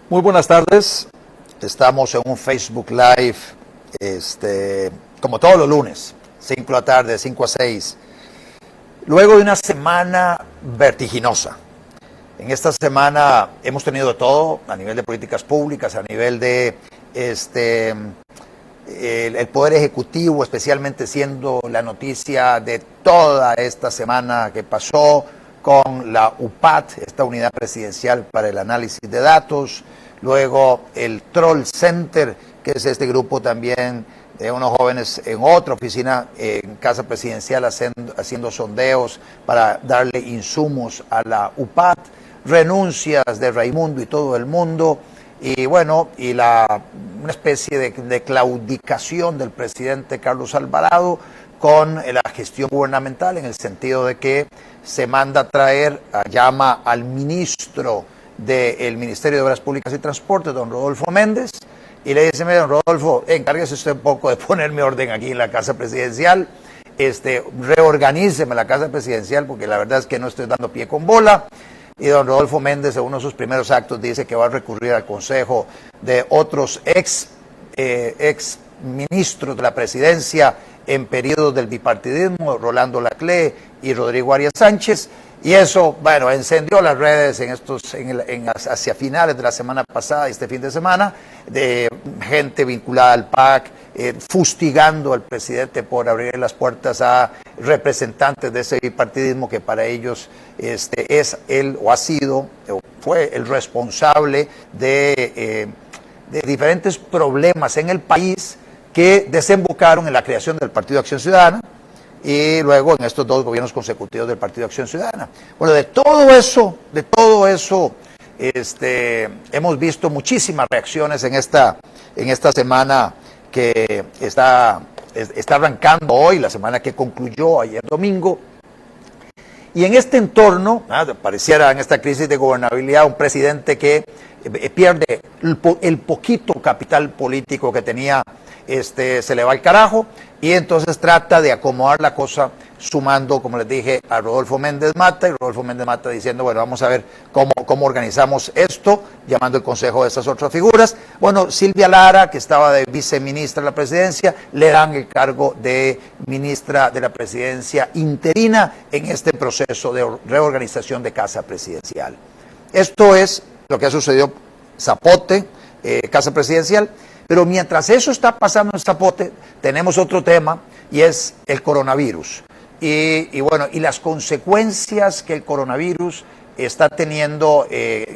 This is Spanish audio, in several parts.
Muy buenas tardes. Estamos en un Facebook Live, como todos los lunes, 5 de la tarde, 5 a 6. Luego de una semana vertiginosa. En esta semana hemos tenido de todo, a nivel de políticas públicas, a nivel de el Poder Ejecutivo, especialmente siendo la noticia de toda esta semana que pasó con la UPAT, esta unidad presidencial para el análisis de datos, luego el Troll Center, que es este grupo también de unos jóvenes en otra oficina en Casa Presidencial haciendo sondeos para darle insumos a la UPAT, renuncias de Raimundo y todo el mundo, y bueno, una especie de claudicación del presidente Carlos Alvarado con la gestión gubernamental, en el sentido de que se manda a traer, llama al ministro del Ministerio de Obras Públicas y Transporte, don Rodolfo Méndez, y le dice: don Rodolfo, encárguese usted un poco de ponerme orden aquí en la Casa Presidencial, reorganíceme la Casa Presidencial, porque la verdad es que no estoy dando pie con bola. Y don Rodolfo Méndez, en uno de sus primeros actos, dice que va a recurrir al consejo de otros ex ministros de la presidencia en periodos del bipartidismo, Rolando Laclé y Rodrigo Arias Sánchez, y eso, bueno, encendió las redes hacia finales de la semana pasada y este fin de semana, de gente vinculada al PAC, fustigando al presidente por abrir las puertas a representantes de ese bipartidismo que para ellos es él, o ha sido, o fue el responsable de diferentes problemas en el país que desembocaron en la creación del Partido Acción Ciudadana y luego en estos dos gobiernos consecutivos del Partido Acción Ciudadana. Bueno, de todo eso, hemos visto muchísimas reacciones en esta semana que está arrancando hoy, la semana que concluyó ayer domingo. Y en este entorno, pareciera en esta crisis de gobernabilidad, un presidente que pierde el poquito capital político que tenía, se le va al carajo, y entonces trata de acomodar la cosa sumando, como les dije, a Rodolfo Méndez Mata, y Rodolfo Méndez Mata diciendo: bueno, vamos a ver cómo organizamos esto, llamando el consejo de estas otras figuras. Bueno, Silvia Lara, que estaba de viceministra de la presidencia, le dan el cargo de ministra de la presidencia interina en este proceso de reorganización de Casa Presidencial. Esto es lo que ha sucedido Zapote, Casa Presidencial. Pero mientras eso está pasando en Zapote, tenemos otro tema, y es el coronavirus. Y las consecuencias que el coronavirus está teniendo,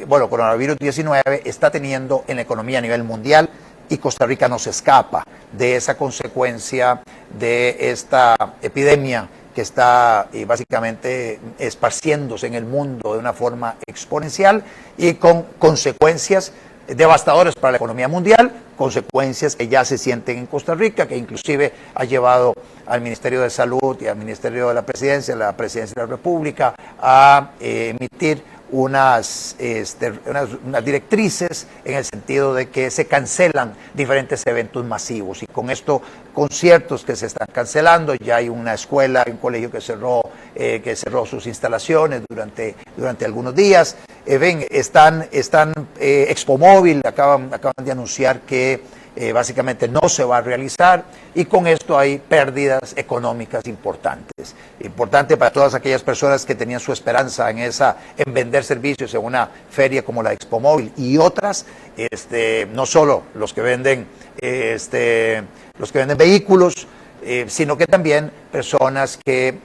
coronavirus 19 está teniendo en la economía a nivel mundial, y Costa Rica no se escapa de esa consecuencia de esta epidemia que está básicamente esparciéndose en el mundo de una forma exponencial y con consecuencias devastadoras para la economía mundial, consecuencias que ya se sienten en Costa Rica, que inclusive ha llevado al Ministerio de Salud y al Ministerio de la Presidencia, la Presidencia de la República, a emitir unas directrices en el sentido de que se cancelan diferentes eventos masivos, y con esto conciertos que se están cancelando. Ya hay una escuela, un colegio que cerró sus instalaciones durante algunos días. Están Expo Móvil acaban de anunciar que básicamente no se va a realizar, y con esto hay pérdidas económicas importantes. Importante para todas aquellas personas que tenían su esperanza en vender servicios en una feria como la Expo Móvil y otras, no solo los que venden vehículos, sino que también personas que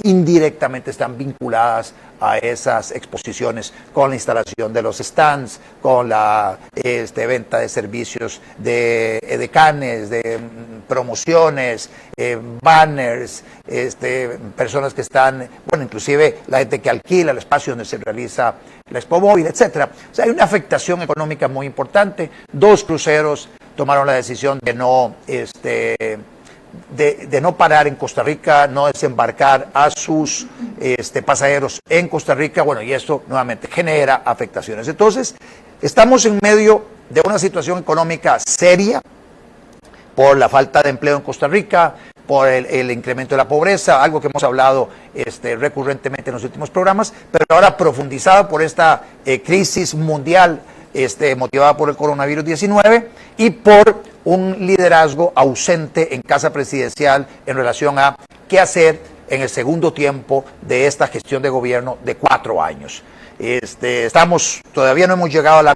indirectamente están vinculadas a esas exposiciones con la instalación de los stands, con la venta de servicios de edecanes, de promociones, banners, personas que están, inclusive la gente que alquila el espacio donde se realiza la Expo Móvil, etcétera. O sea, hay una afectación económica muy importante. 2 cruceros tomaron la decisión de no parar en Costa Rica, no desembarcar a sus pasajeros en Costa Rica, y esto nuevamente genera afectaciones. Entonces, estamos en medio de una situación económica seria por la falta de empleo en Costa Rica, por el incremento de la pobreza, algo que hemos hablado recurrentemente en los últimos programas, pero ahora profundizado por esta crisis mundial motivada por el coronavirus 19 y por un liderazgo ausente en Casa Presidencial en relación a qué hacer en el segundo tiempo de esta gestión de gobierno de 4 años. Todavía no hemos llegado a la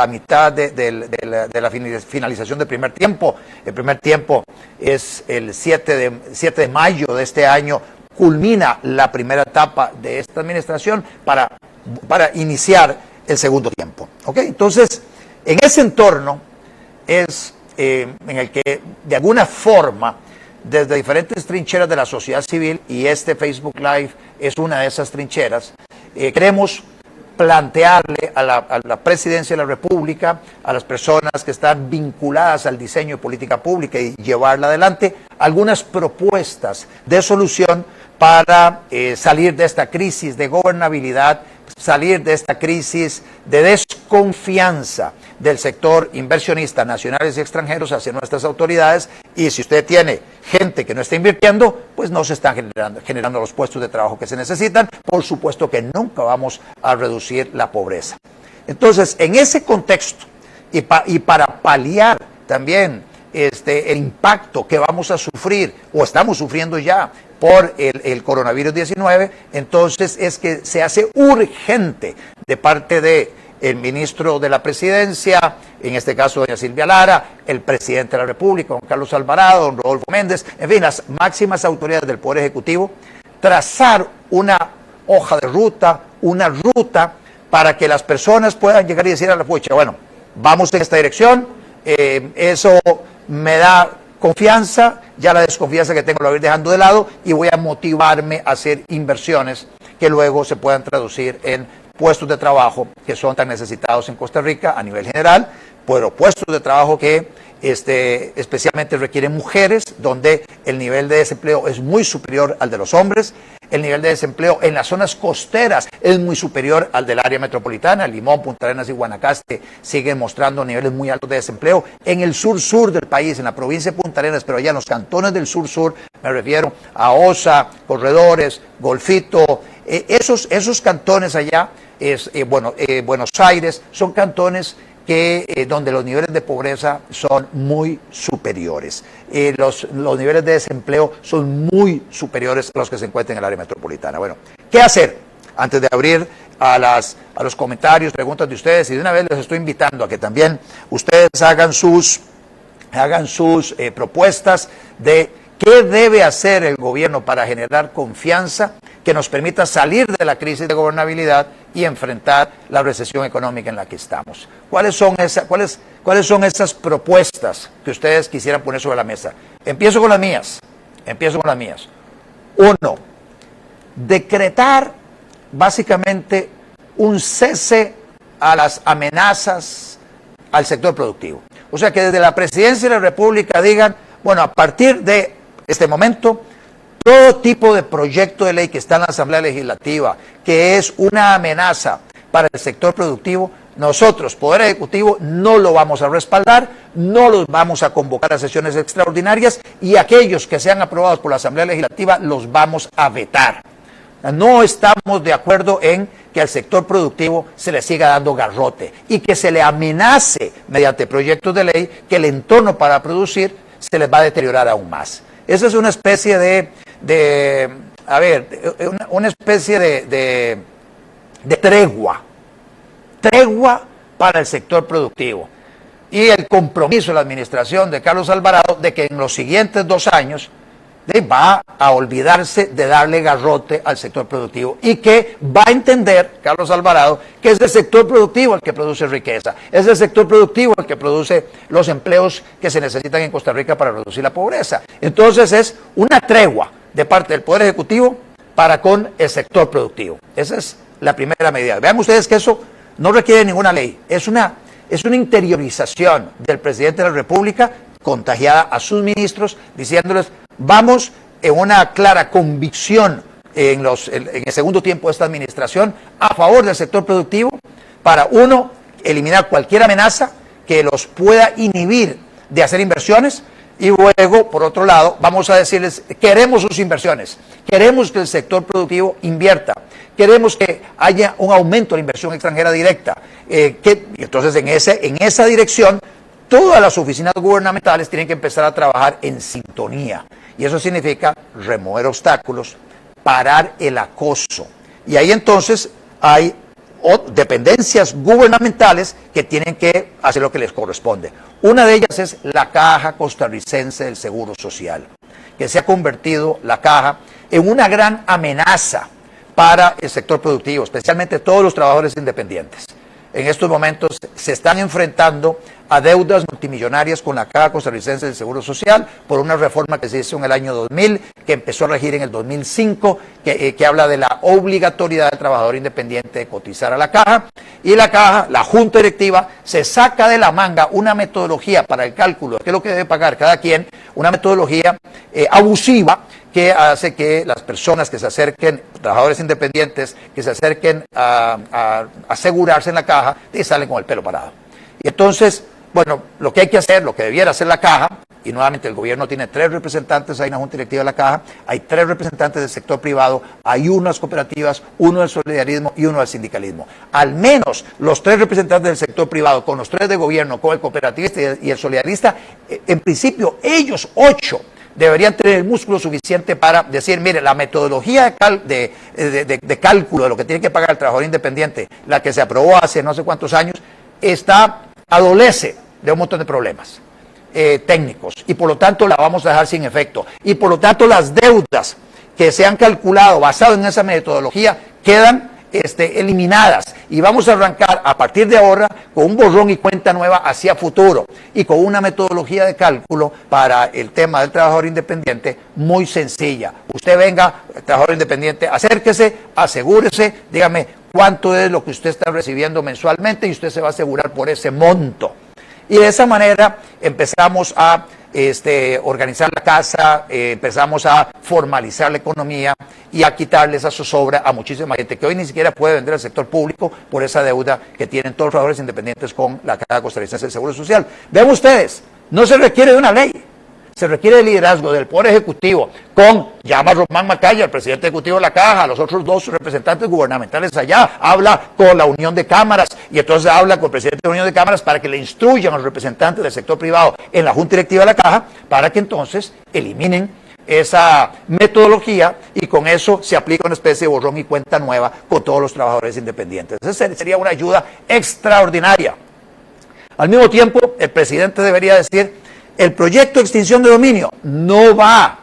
mitad de la finalización del primer tiempo. El primer tiempo es el 7 de mayo de este año, culmina la primera etapa de esta administración para iniciar el segundo tiempo. ¿Okay? Entonces, en ese entorno es en el que de alguna forma, desde diferentes trincheras de la sociedad civil, y este Facebook Live es una de esas trincheras, queremos plantearle a la presidencia de la República, a las personas que están vinculadas al diseño de política pública y llevarla adelante, algunas propuestas de solución para salir de esta crisis de gobernabilidad, salir de esta crisis de desconfianza del sector inversionista nacionales y extranjeros hacia nuestras autoridades. Y si usted tiene gente que no está invirtiendo, pues no se están generando los puestos de trabajo que se necesitan. Por supuesto que nunca vamos a reducir la pobreza. Entonces, en ese contexto y para paliar también el impacto que vamos a sufrir o estamos sufriendo ya por el coronavirus 19, entonces es que se hace urgente de parte del ministro de la Presidencia, en este caso doña Silvia Lara, el presidente de la República, don Carlos Alvarado, don Rodolfo Méndez, en fin, las máximas autoridades del Poder Ejecutivo, trazar una hoja de ruta, una ruta para que las personas puedan llegar y decir a la pucha, bueno, vamos en esta dirección, eso me da confianza, ya la desconfianza que tengo la voy a ir dejando de lado y voy a motivarme a hacer inversiones que luego se puedan traducir en puestos de trabajo que son tan necesitados en Costa Rica a nivel general, pero puestos de trabajo que especialmente requieren mujeres, donde el nivel de desempleo es muy superior al de los hombres. El nivel de desempleo en las zonas costeras es muy superior al del área metropolitana. Limón, Punta Arenas y Guanacaste siguen mostrando niveles muy altos de desempleo. En el sur del país, en la provincia de Punta Arenas, pero allá en los cantones del sur, me refiero a Osa, Corredores, Golfito, esos cantones allá, Buenos Aires, son cantones donde los niveles de pobreza son muy superiores. Los niveles de desempleo son muy superiores a los que se encuentran en el área metropolitana. Bueno, ¿qué hacer? Antes de abrir a los comentarios, preguntas de ustedes, y de una vez les estoy invitando a que también ustedes hagan sus propuestas de qué debe hacer el gobierno para generar confianza que nos permita salir de la crisis de gobernabilidad y enfrentar la recesión económica en la que estamos. ¿Cuáles son esas propuestas que ustedes quisieran poner sobre la mesa? Empiezo con las mías. 1. Decretar básicamente un cese a las amenazas al sector productivo. O sea, que desde la Presidencia de la República digan, bueno, a partir de este momento, todo tipo de proyecto de ley que está en la Asamblea Legislativa, que es una amenaza para el sector productivo, nosotros, Poder Ejecutivo, no lo vamos a respaldar, no los vamos a convocar a sesiones extraordinarias y aquellos que sean aprobados por la Asamblea Legislativa los vamos a vetar. No estamos de acuerdo en que al sector productivo se le siga dando garrote y que se le abilite mediante proyectos de ley que el entorno para producir se les va a deteriorar aún más. Esa es una especie de tregua para el sector productivo. Y el compromiso de la administración de Carlos Alvarado de que en los siguientes 2 años va a olvidarse de darle garrote al sector productivo y que va a entender, Carlos Alvarado, que es el sector productivo el que produce riqueza, es el sector productivo el que produce los empleos que se necesitan en Costa Rica para reducir la pobreza. Entonces es una tregua de parte del Poder Ejecutivo para con el sector productivo. Esa es la primera medida. Vean ustedes que eso no requiere ninguna ley, es una interiorización del presidente de la República contagiada a sus ministros, diciéndoles, vamos en una clara convicción en el segundo tiempo de esta administración a favor del sector productivo para, 1, eliminar cualquier amenaza que los pueda inhibir de hacer inversiones y luego, por otro lado, vamos a decirles, queremos sus inversiones, queremos que el sector productivo invierta, queremos que haya un aumento de la inversión extranjera directa. Entonces, en esa dirección, todas las oficinas gubernamentales tienen que empezar a trabajar en sintonía. Y eso significa remover obstáculos, parar el acoso. Y ahí entonces hay dependencias gubernamentales que tienen que hacer lo que les corresponde. Una de ellas es la Caja Costarricense del Seguro Social, que se ha convertido la Caja en una gran amenaza para el sector productivo, especialmente todos los trabajadores independientes. En estos momentos se están enfrentando a deudas multimillonarias con la Caja Costarricense del Seguro Social por una reforma que se hizo en el año 2000, que empezó a regir en el 2005, que habla de la obligatoriedad del trabajador independiente de cotizar a la Caja. Y la Caja, la Junta Directiva, se saca de la manga una metodología para el cálculo de qué es lo que debe pagar cada quien, una metodología abusiva, que hace que las personas que se acerquen, trabajadores independientes, que se acerquen a asegurarse en la Caja, y salen con el pelo parado. Y entonces, bueno, lo que hay que hacer, lo que debiera hacer la Caja, y nuevamente el gobierno tiene 3 representantes ahí en la Junta Directiva de la Caja, hay 3 representantes del sector privado, hay unas cooperativas, uno del solidarismo y uno del sindicalismo. Al menos los 3 representantes del sector privado, con los 3 de gobierno, con el cooperativista y el solidarista, en principio ellos 8 deberían tener el músculo suficiente para decir, mire, la metodología de cálculo de lo que tiene que pagar el trabajador independiente, la que se aprobó hace no sé cuántos años, adolece de un montón de problemas técnicos, y por lo tanto la vamos a dejar sin efecto. Y por lo tanto las deudas que se han calculado basado en esa metodología quedan eliminadas, y vamos a arrancar a partir de ahora con un borrón y cuenta nueva hacia futuro, y con una metodología de cálculo para el tema del trabajador independiente muy sencilla. Usted venga, trabajador independiente, acérquese, asegúrese, dígame cuánto es lo que usted está recibiendo mensualmente, y usted se va a asegurar por ese monto. Y de esa manera empezamos a organizar la casa, empezamos a formalizar la economía y a quitarle esa zozobra a muchísima gente que hoy ni siquiera puede vender al sector público por esa deuda que tienen todos los trabajadores independientes con la Caja Costarricense del Seguro Social. Vean ustedes, no se requiere de una ley, se requiere de liderazgo del Poder Ejecutivo, llama a Román Macaya, el presidente ejecutivo de la Caja, a los otros 2 representantes gubernamentales allá, habla con la Unión de Cámaras, y entonces habla con el presidente de la Unión de Cámaras para que le instruyan a los representantes del sector privado en la Junta Directiva de la Caja, para que entonces eliminen esa metodología, y con eso se aplica una especie de borrón y cuenta nueva con todos los trabajadores independientes. Esa sería una ayuda extraordinaria. Al mismo tiempo, el presidente debería decir, el proyecto de extinción de dominio no va.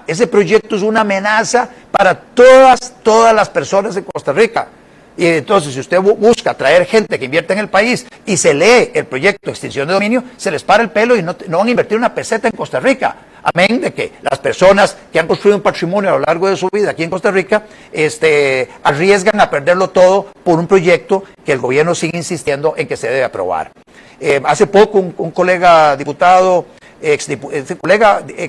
Ese proyecto es una amenaza para todas las personas en Costa Rica. Y entonces, si usted busca traer gente que invierta en el país y se lee el proyecto de extinción de dominio, se les para el pelo y no van a invertir una peseta en Costa Rica. Amén de que las personas que han construido un patrimonio a lo largo de su vida aquí en Costa Rica arriesgan a perderlo todo por un proyecto que el gobierno sigue insistiendo en que se debe aprobar. Hace poco un colega diputado,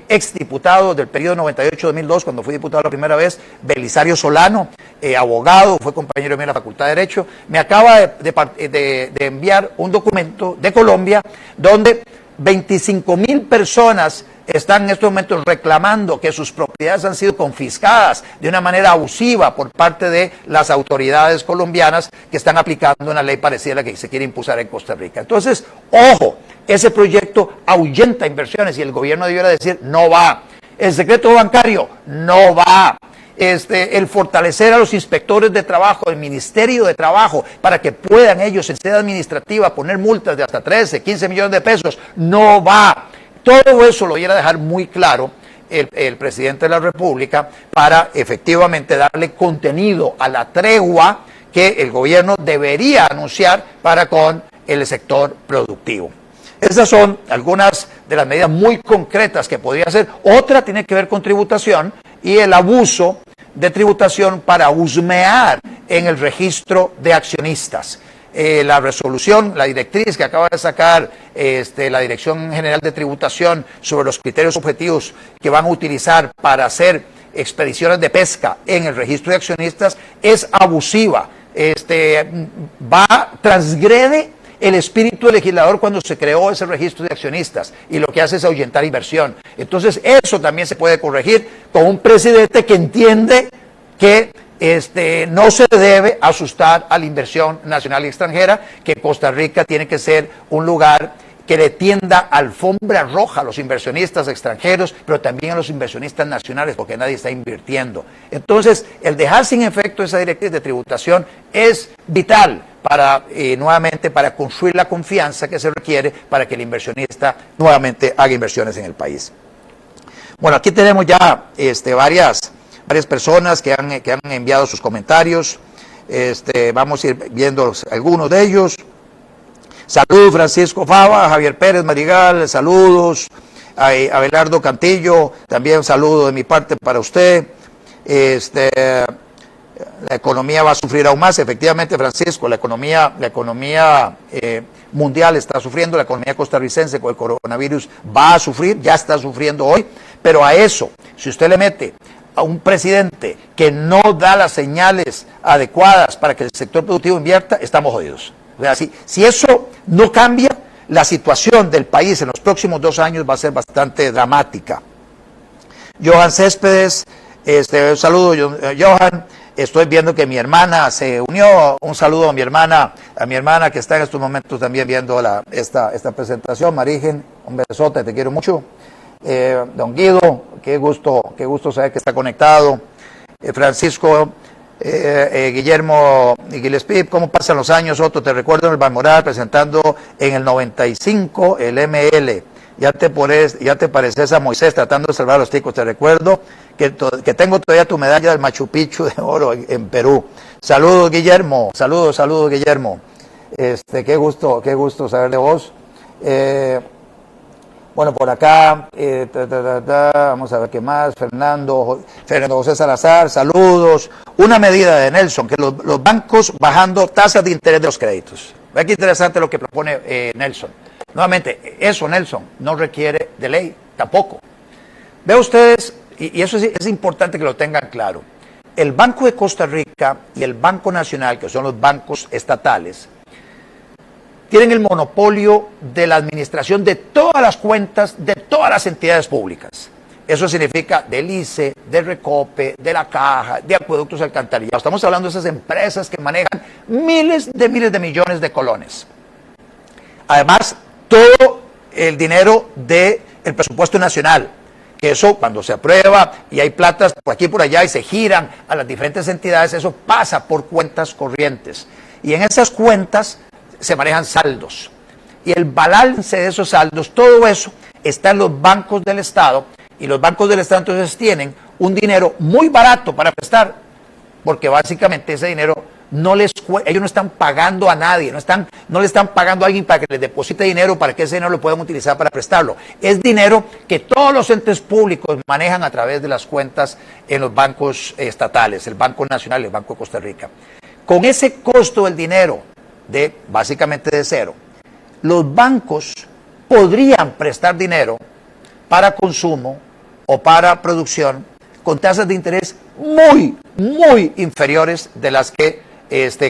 exdiputado del periodo 98-2002, cuando fui diputado la primera vez, Belisario Solano, abogado, fue compañero mío en la Facultad de Derecho, me acaba de enviar un documento de Colombia donde 25,000 personas están en estos momentos reclamando que sus propiedades han sido confiscadas de una manera abusiva por parte de las autoridades colombianas, que están aplicando una ley parecida a la que se quiere impulsar en Costa Rica. Entonces, ojo, ese proyecto ahuyenta inversiones y el gobierno debiera decir, no va. El secreto bancario, no va. El fortalecer a los inspectores de trabajo, el Ministerio de Trabajo, para que puedan ellos en sede administrativa poner multas de hasta 13, 15 millones de pesos, no va. Todo eso lo debiera dejar muy claro el presidente de la República, para efectivamente darle contenido a la tregua que el gobierno debería anunciar para con el sector productivo. Esas son algunas de las medidas muy concretas que podría hacer. Otra tiene que ver con tributación y el abuso de tributación para husmear en el registro de accionistas. La resolución, la directriz que acaba de sacar la Dirección General de Tributación sobre los criterios objetivos que van a utilizar para hacer expediciones de pesca en el registro de accionistas es abusiva. Transgrede el espíritu del legislador cuando se creó ese registro de accionistas, y lo que hace es ahuyentar inversión. Entonces eso también se puede corregir con un presidente que entiende que no se debe asustar a la inversión nacional y extranjera, que Costa Rica tiene que ser un lugar que le tienda alfombra roja a los inversionistas extranjeros, pero también a los inversionistas nacionales, porque nadie está invirtiendo. Entonces, el dejar sin efecto esa directriz de tributación es vital para, nuevamente, para construir la confianza que se requiere para que el inversionista nuevamente haga inversiones en el país. Bueno, aquí tenemos ya varias personas que han enviado sus comentarios. Vamos a ir viendo algunos de ellos. Saludos Francisco Fava, Javier Pérez Marigal, saludos. A Abelardo Cantillo, también un saludo de mi parte para usted. La economía va a sufrir aún más, efectivamente, Francisco, la economía mundial está sufriendo, la economía costarricense con el coronavirus va a sufrir, ya está sufriendo hoy, pero a eso, si usted le mete a un presidente que no da las señales adecuadas para que el sector productivo invierta, estamos jodidos. O sea, si eso no cambia, la situación del país en los próximos 2 años va a ser bastante dramática. Johan Céspedes, un saludo, Johan. Estoy viendo que mi hermana se unió. Un saludo a mi hermana que está en estos momentos también viendo esta presentación. Marigen, un besote, te quiero mucho. Don Guido, qué gusto saber que está conectado. Francisco, Guillermo Gillespie, ¿cómo pasan los años, Otto? Te recuerdo en el Balmoral presentando en el 95 el ML. Ya te pareces a Moisés tratando de salvar a los ticos. Te recuerdo que tengo todavía tu medalla del Machu Picchu de oro en Perú. Saludos, Guillermo. Saludos, Guillermo. Qué gusto saber de vos. Bueno, por acá, vamos a ver qué más. Fernando José Salazar, saludos. Una medida de Nelson, que los bancos bajando tasas de interés de los créditos. Ve qué interesante lo que propone Nelson. Nuevamente, eso, Nelson, no requiere de ley, tampoco. Vean ustedes, y eso es importante que lo tengan claro, el Banco de Costa Rica y el Banco Nacional, que son los bancos estatales, tienen el monopolio de la administración de todas las cuentas de todas las entidades públicas. Eso significa del ICE, del Recope, de la Caja, de Acueductos Alcantarillados. Estamos hablando de esas empresas que manejan miles de millones de colones. Además, todo el dinero del presupuesto nacional, que eso cuando se aprueba y hay platas por aquí y por allá y se giran a las diferentes entidades, eso pasa por cuentas corrientes. Y en esas cuentas se manejan saldos. Y el balance de esos saldos, todo eso está en los bancos del Estado, y los bancos del Estado entonces tienen un dinero muy barato para prestar, porque básicamente ese dinero ellos no están pagando a nadie, no le están pagando a alguien para que les deposite dinero para que ese dinero lo puedan utilizar para prestarlo. Es dinero que todos los entes públicos manejan a través de las cuentas en los bancos estatales, el Banco Nacional y el Banco de Costa Rica. Con ese costo del dinero, básicamente de cero, los bancos podrían prestar dinero para consumo o para producción con tasas de interés muy inferiores de las que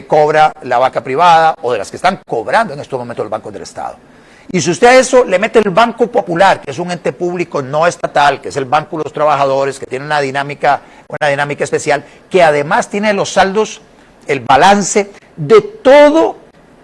cobra la banca privada o de las que están cobrando en estos momentos los bancos del Estado. Y si usted a eso le mete el Banco Popular, que es un ente público no estatal, que es el Banco de los Trabajadores, que tiene una dinámica especial, que además tiene los saldos, el balance de todo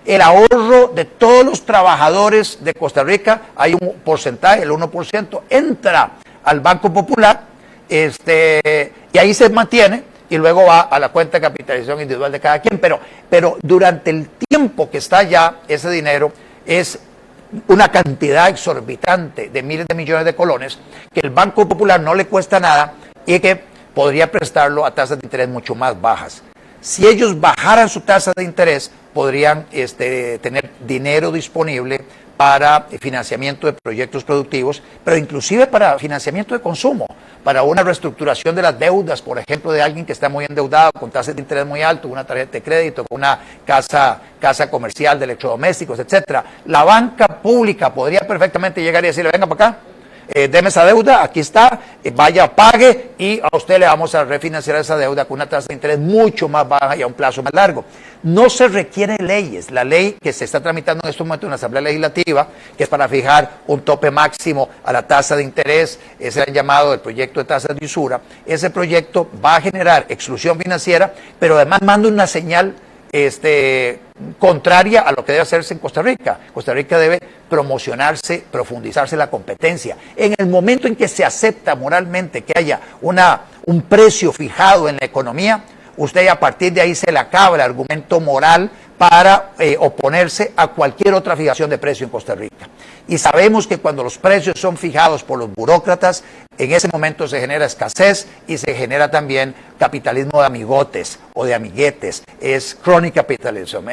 el ahorro de todos los trabajadores de Costa Rica, hay un porcentaje, el 1%, entra al Banco Popular, y ahí se mantiene, y luego va a la cuenta de capitalización individual de cada quien, pero durante el tiempo que está allá, ese dinero es una cantidad exorbitante de miles de millones de colones, que el Banco Popular no le cuesta nada y que podría prestarlo a tasas de interés mucho más bajas. Si ellos bajaran su tasa de interés, podrían tener dinero disponible para financiamiento de proyectos productivos, pero inclusive para financiamiento de consumo, para una reestructuración de las deudas, por ejemplo, de alguien que está muy endeudado, con tasas de interés muy alto, una tarjeta de crédito, con una casa comercial de electrodomésticos, etcétera. La banca pública podría perfectamente llegar y decirle, venga para acá, deme esa deuda, aquí está, vaya, pague y a usted le vamos a refinanciar esa deuda con una tasa de interés mucho más baja y a un plazo más largo. No se requieren leyes. La ley que se está tramitando en este momento en la Asamblea Legislativa, que es para fijar un tope máximo a la tasa de interés, es el llamado el proyecto de tasas de usura, ese proyecto va a generar exclusión financiera, pero además manda una señal contraria a lo que debe hacerse en Costa Rica. Costa Rica debe promocionarse, profundizarse la competencia. En el momento en que se acepta moralmente que haya un precio fijado en la economía, usted a partir de ahí se le acaba el argumento moral para oponerse a cualquier otra fijación de precio en Costa Rica. Y sabemos que cuando los precios son fijados por los burócratas, en ese momento se genera escasez y se genera también capitalismo de amigotes o de amiguetes. Es crony capitalism,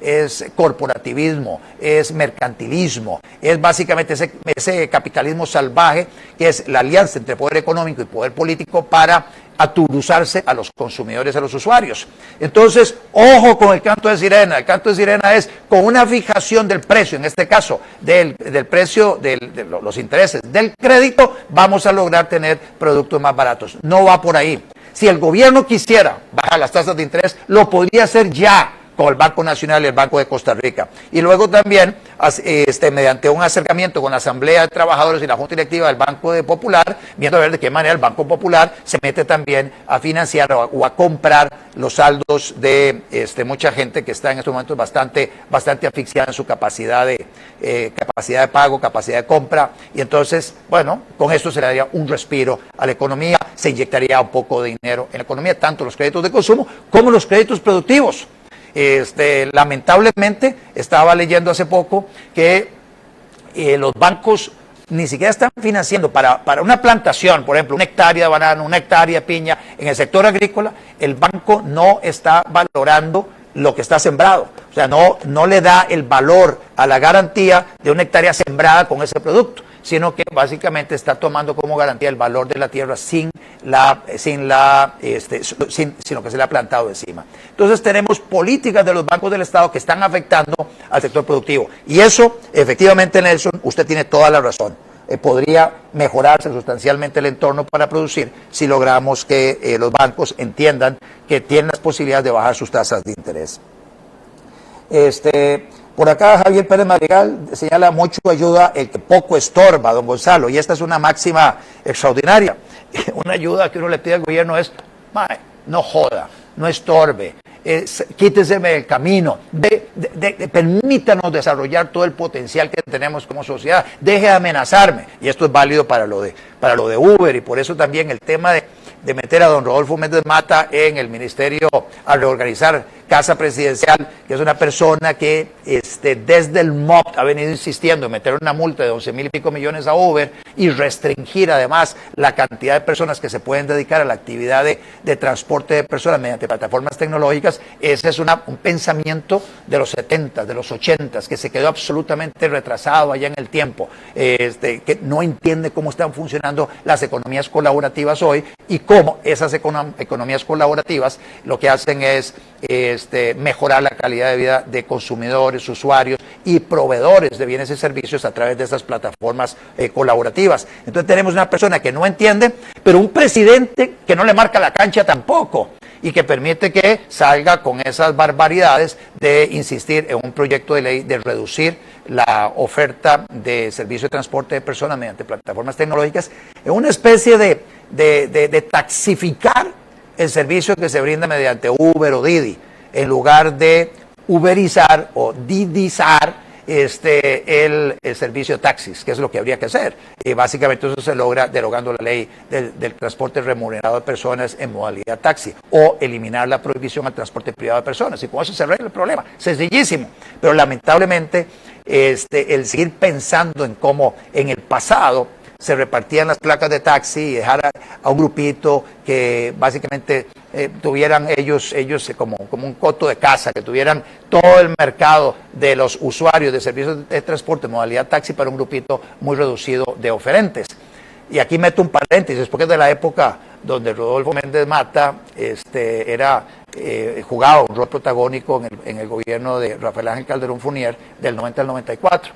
es corporativismo, es mercantilismo, es básicamente ese capitalismo salvaje que es la alianza entre poder económico y poder político para aturuzarse a los consumidores, a los usuarios. Entonces, ojo con el canto de sirena. El canto de sirena es con una fijación del precio, en este caso del precio de los intereses del crédito, vamos a lograr tener productos más baratos. No va por ahí. Si el gobierno quisiera bajar las tasas de interés, lo podría hacer ya con el Banco Nacional y el Banco de Costa Rica. Y luego también, mediante un acercamiento con la Asamblea de Trabajadores y la Junta Directiva del Banco Popular, viendo a ver de qué manera el Banco Popular se mete también a financiar o a comprar los saldos de mucha gente que está en estos momentos bastante asfixiada en su capacidad de pago, capacidad de compra. Y entonces, bueno, con esto se le daría un respiro a la economía, se inyectaría un poco de dinero en la economía, tanto los créditos de consumo como los créditos productivos. Lamentablemente, estaba leyendo hace poco que los bancos ni siquiera están financiando para una plantación, por ejemplo, una hectárea de banano, una hectárea de piña. En el sector agrícola, el banco no está valorando lo que está sembrado. O sea, no le da el valor a la garantía de una hectárea sembrada con ese producto, sino que básicamente está tomando como garantía el valor de la tierra sin lo que se le ha plantado encima. Entonces tenemos políticas de los bancos del Estado que están afectando al sector productivo. Y eso, efectivamente, Nelson, usted tiene toda la razón. Podría mejorarse sustancialmente el entorno para producir si logramos que los bancos entiendan que tienen las posibilidades de bajar sus tasas de interés. Por acá Javier Pérez Madrigal señala: mucho ayuda el que poco estorba, don Gonzalo, y esta es una máxima extraordinaria. Una ayuda que uno le pide al gobierno es: no joda, no estorbe, quítese del camino, permítanos desarrollar todo el potencial que tenemos como sociedad, deje de amenazarme. Y esto es válido para lo de Uber, y por eso también el tema de meter a don Rodolfo Méndez Mata en el ministerio a reorganizar Casa Presidencial, que es una persona que desde el MOP ha venido insistiendo en meter una multa de 11,000 y pico millones a Uber y restringir además la cantidad de personas que se pueden dedicar a la actividad de transporte de personas mediante plataformas tecnológicas. Ese es un pensamiento de los 70, de los 80, que se quedó absolutamente retrasado allá en el tiempo, que no entiende cómo están funcionando las economías colaborativas hoy y cómo esas economías colaborativas lo que hacen es mejorar la calidad de vida de consumidores, usuarios y proveedores de bienes y servicios a través de estas plataformas colaborativas. Entonces tenemos una persona que no entiende, pero un presidente que no le marca la cancha tampoco, y que permite que salga con esas barbaridades de insistir en un proyecto de ley de reducir la oferta de servicio de transporte de personas mediante plataformas tecnológicas, en una especie de taxificar el servicio que se brinda mediante Uber o Didi, en lugar de uberizar o didizar el servicio de taxis, que es lo que habría que hacer. Básicamente eso se logra derogando la ley del transporte remunerado de personas en modalidad taxi, o eliminar la prohibición al transporte privado de personas, y con eso se arregla el problema. Sencillísimo. Pero lamentablemente el seguir pensando en cómo en el pasado se repartían las placas de taxi y dejar a un grupito que básicamente tuvieran ellos como un coto de casa, que tuvieran todo el mercado de los usuarios de servicios de transporte en modalidad taxi para un grupito muy reducido de oferentes. Y aquí meto un paréntesis, porque es de la época donde Rodolfo Méndez Mata jugaba un rol protagónico en el gobierno de Rafael Ángel Calderón Fournier del 90 al 94.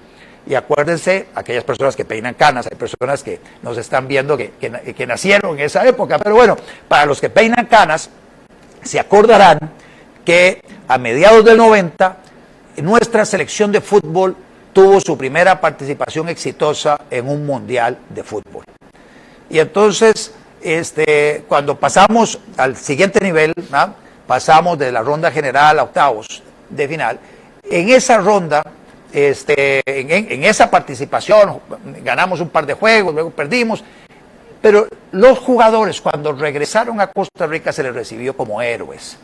Y acuérdense, aquellas personas que peinan canas, hay personas que nos están viendo que nacieron en esa época, pero bueno, para los que peinan canas, se acordarán que a mediados del 90, nuestra selección de fútbol tuvo su primera participación exitosa en un mundial de fútbol. Y entonces, cuando pasamos al siguiente nivel, ¿no? Pasamos de la ronda general a octavos de final, en esa ronda, en esa participación, ganamos un par de juegos, luego perdimos, pero los jugadores cuando regresaron a Costa Rica se les recibió como héroes.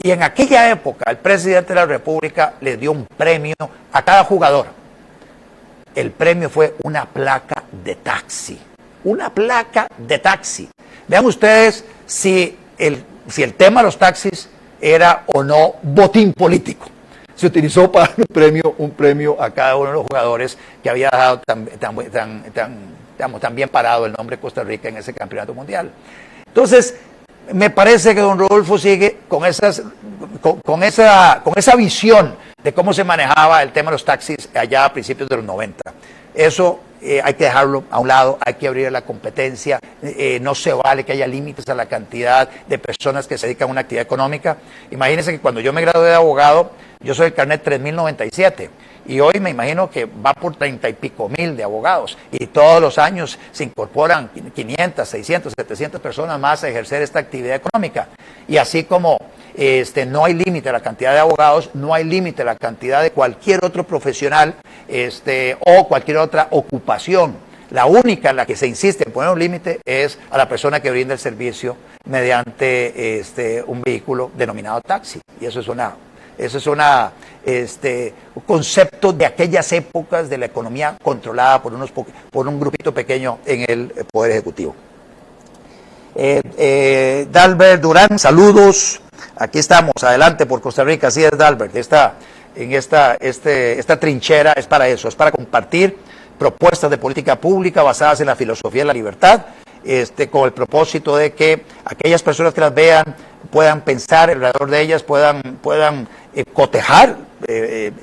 Y en aquella época el presidente de la República le dio un premio a cada jugador. El premio fue una placa de taxi. Una placa de taxi. Vean ustedes si el tema de los taxis era o no botín político. Se utilizó para un premio a cada uno de los jugadores que había dejado tan bien parado el nombre de Costa Rica en ese campeonato mundial. Entonces, me parece que don Rodolfo sigue con esa visión de cómo se manejaba el tema de los taxis allá a principios de los 90. Eso hay que dejarlo a un lado, hay que abrir la competencia, no se vale que haya límites a la cantidad de personas que se dedican a una actividad económica. Imagínense que cuando yo me gradué de abogado, yo soy el carnet 3097 y hoy me imagino que va por 30 y pico mil de abogados y todos los años se incorporan 500, 600, 700 personas más a ejercer esta actividad económica. Y así como no hay límite a la cantidad de abogados, no hay límite a la cantidad de cualquier otro profesional o cualquier otra ocupación. La única en la que se insiste en poner un límite es a la persona que brinda el servicio mediante un vehículo denominado taxi. Y eso es un concepto de aquellas épocas de la economía controlada por un grupito pequeño en el Poder Ejecutivo. Dalbert Durán, saludos. Aquí estamos, adelante por Costa Rica. Así es, Dalbert. Esta trinchera es para eso, es para compartir propuestas de política pública basadas en la filosofía de la libertad, con el propósito de que aquellas personas que las vean puedan pensar alrededor de ellas, puedan cotejar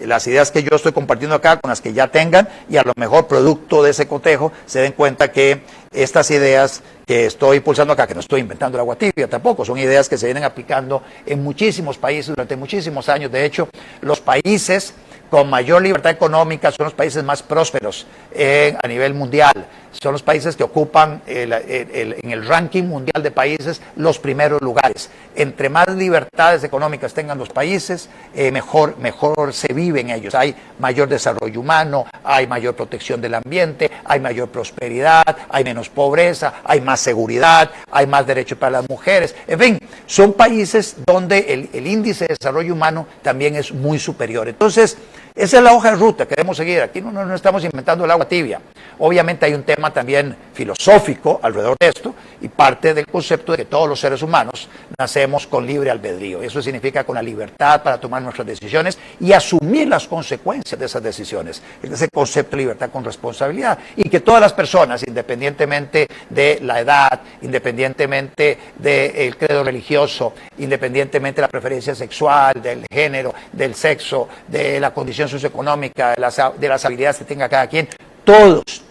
las ideas que yo estoy compartiendo acá con las que ya tengan, y a lo mejor producto de ese cotejo se den cuenta que estas ideas que estoy impulsando acá, que no estoy inventando el agua tibia tampoco, son ideas que se vienen aplicando en muchísimos países durante muchísimos años. De hecho, los países con mayor libertad económica son los países más prósperos a nivel mundial. Son los países que ocupan en el ranking mundial de países los primeros lugares. Entre más libertades económicas tengan los países, mejor se vive en ellos. Hay mayor desarrollo humano, hay mayor protección del ambiente, hay mayor prosperidad, hay menos pobreza, hay más seguridad, hay más derechos para las mujeres. En fin, son países donde el índice de desarrollo humano también es muy superior. Entonces, esa es la hoja de ruta que debemos seguir. Aquí no estamos inventando el agua tibia. Obviamente hay un tema también filosófico alrededor de esto, y parte del concepto de que todos los seres humanos nacemos con libre albedrío. Eso significa con la libertad para tomar nuestras decisiones y asumir las consecuencias de esas decisiones. Ese concepto de libertad con responsabilidad. Y que todas las personas, independientemente de la edad, independientemente del credo religioso, independientemente de la preferencia sexual, del género, del sexo, de la condición socioeconómica, de las habilidades que tenga cada quien, todos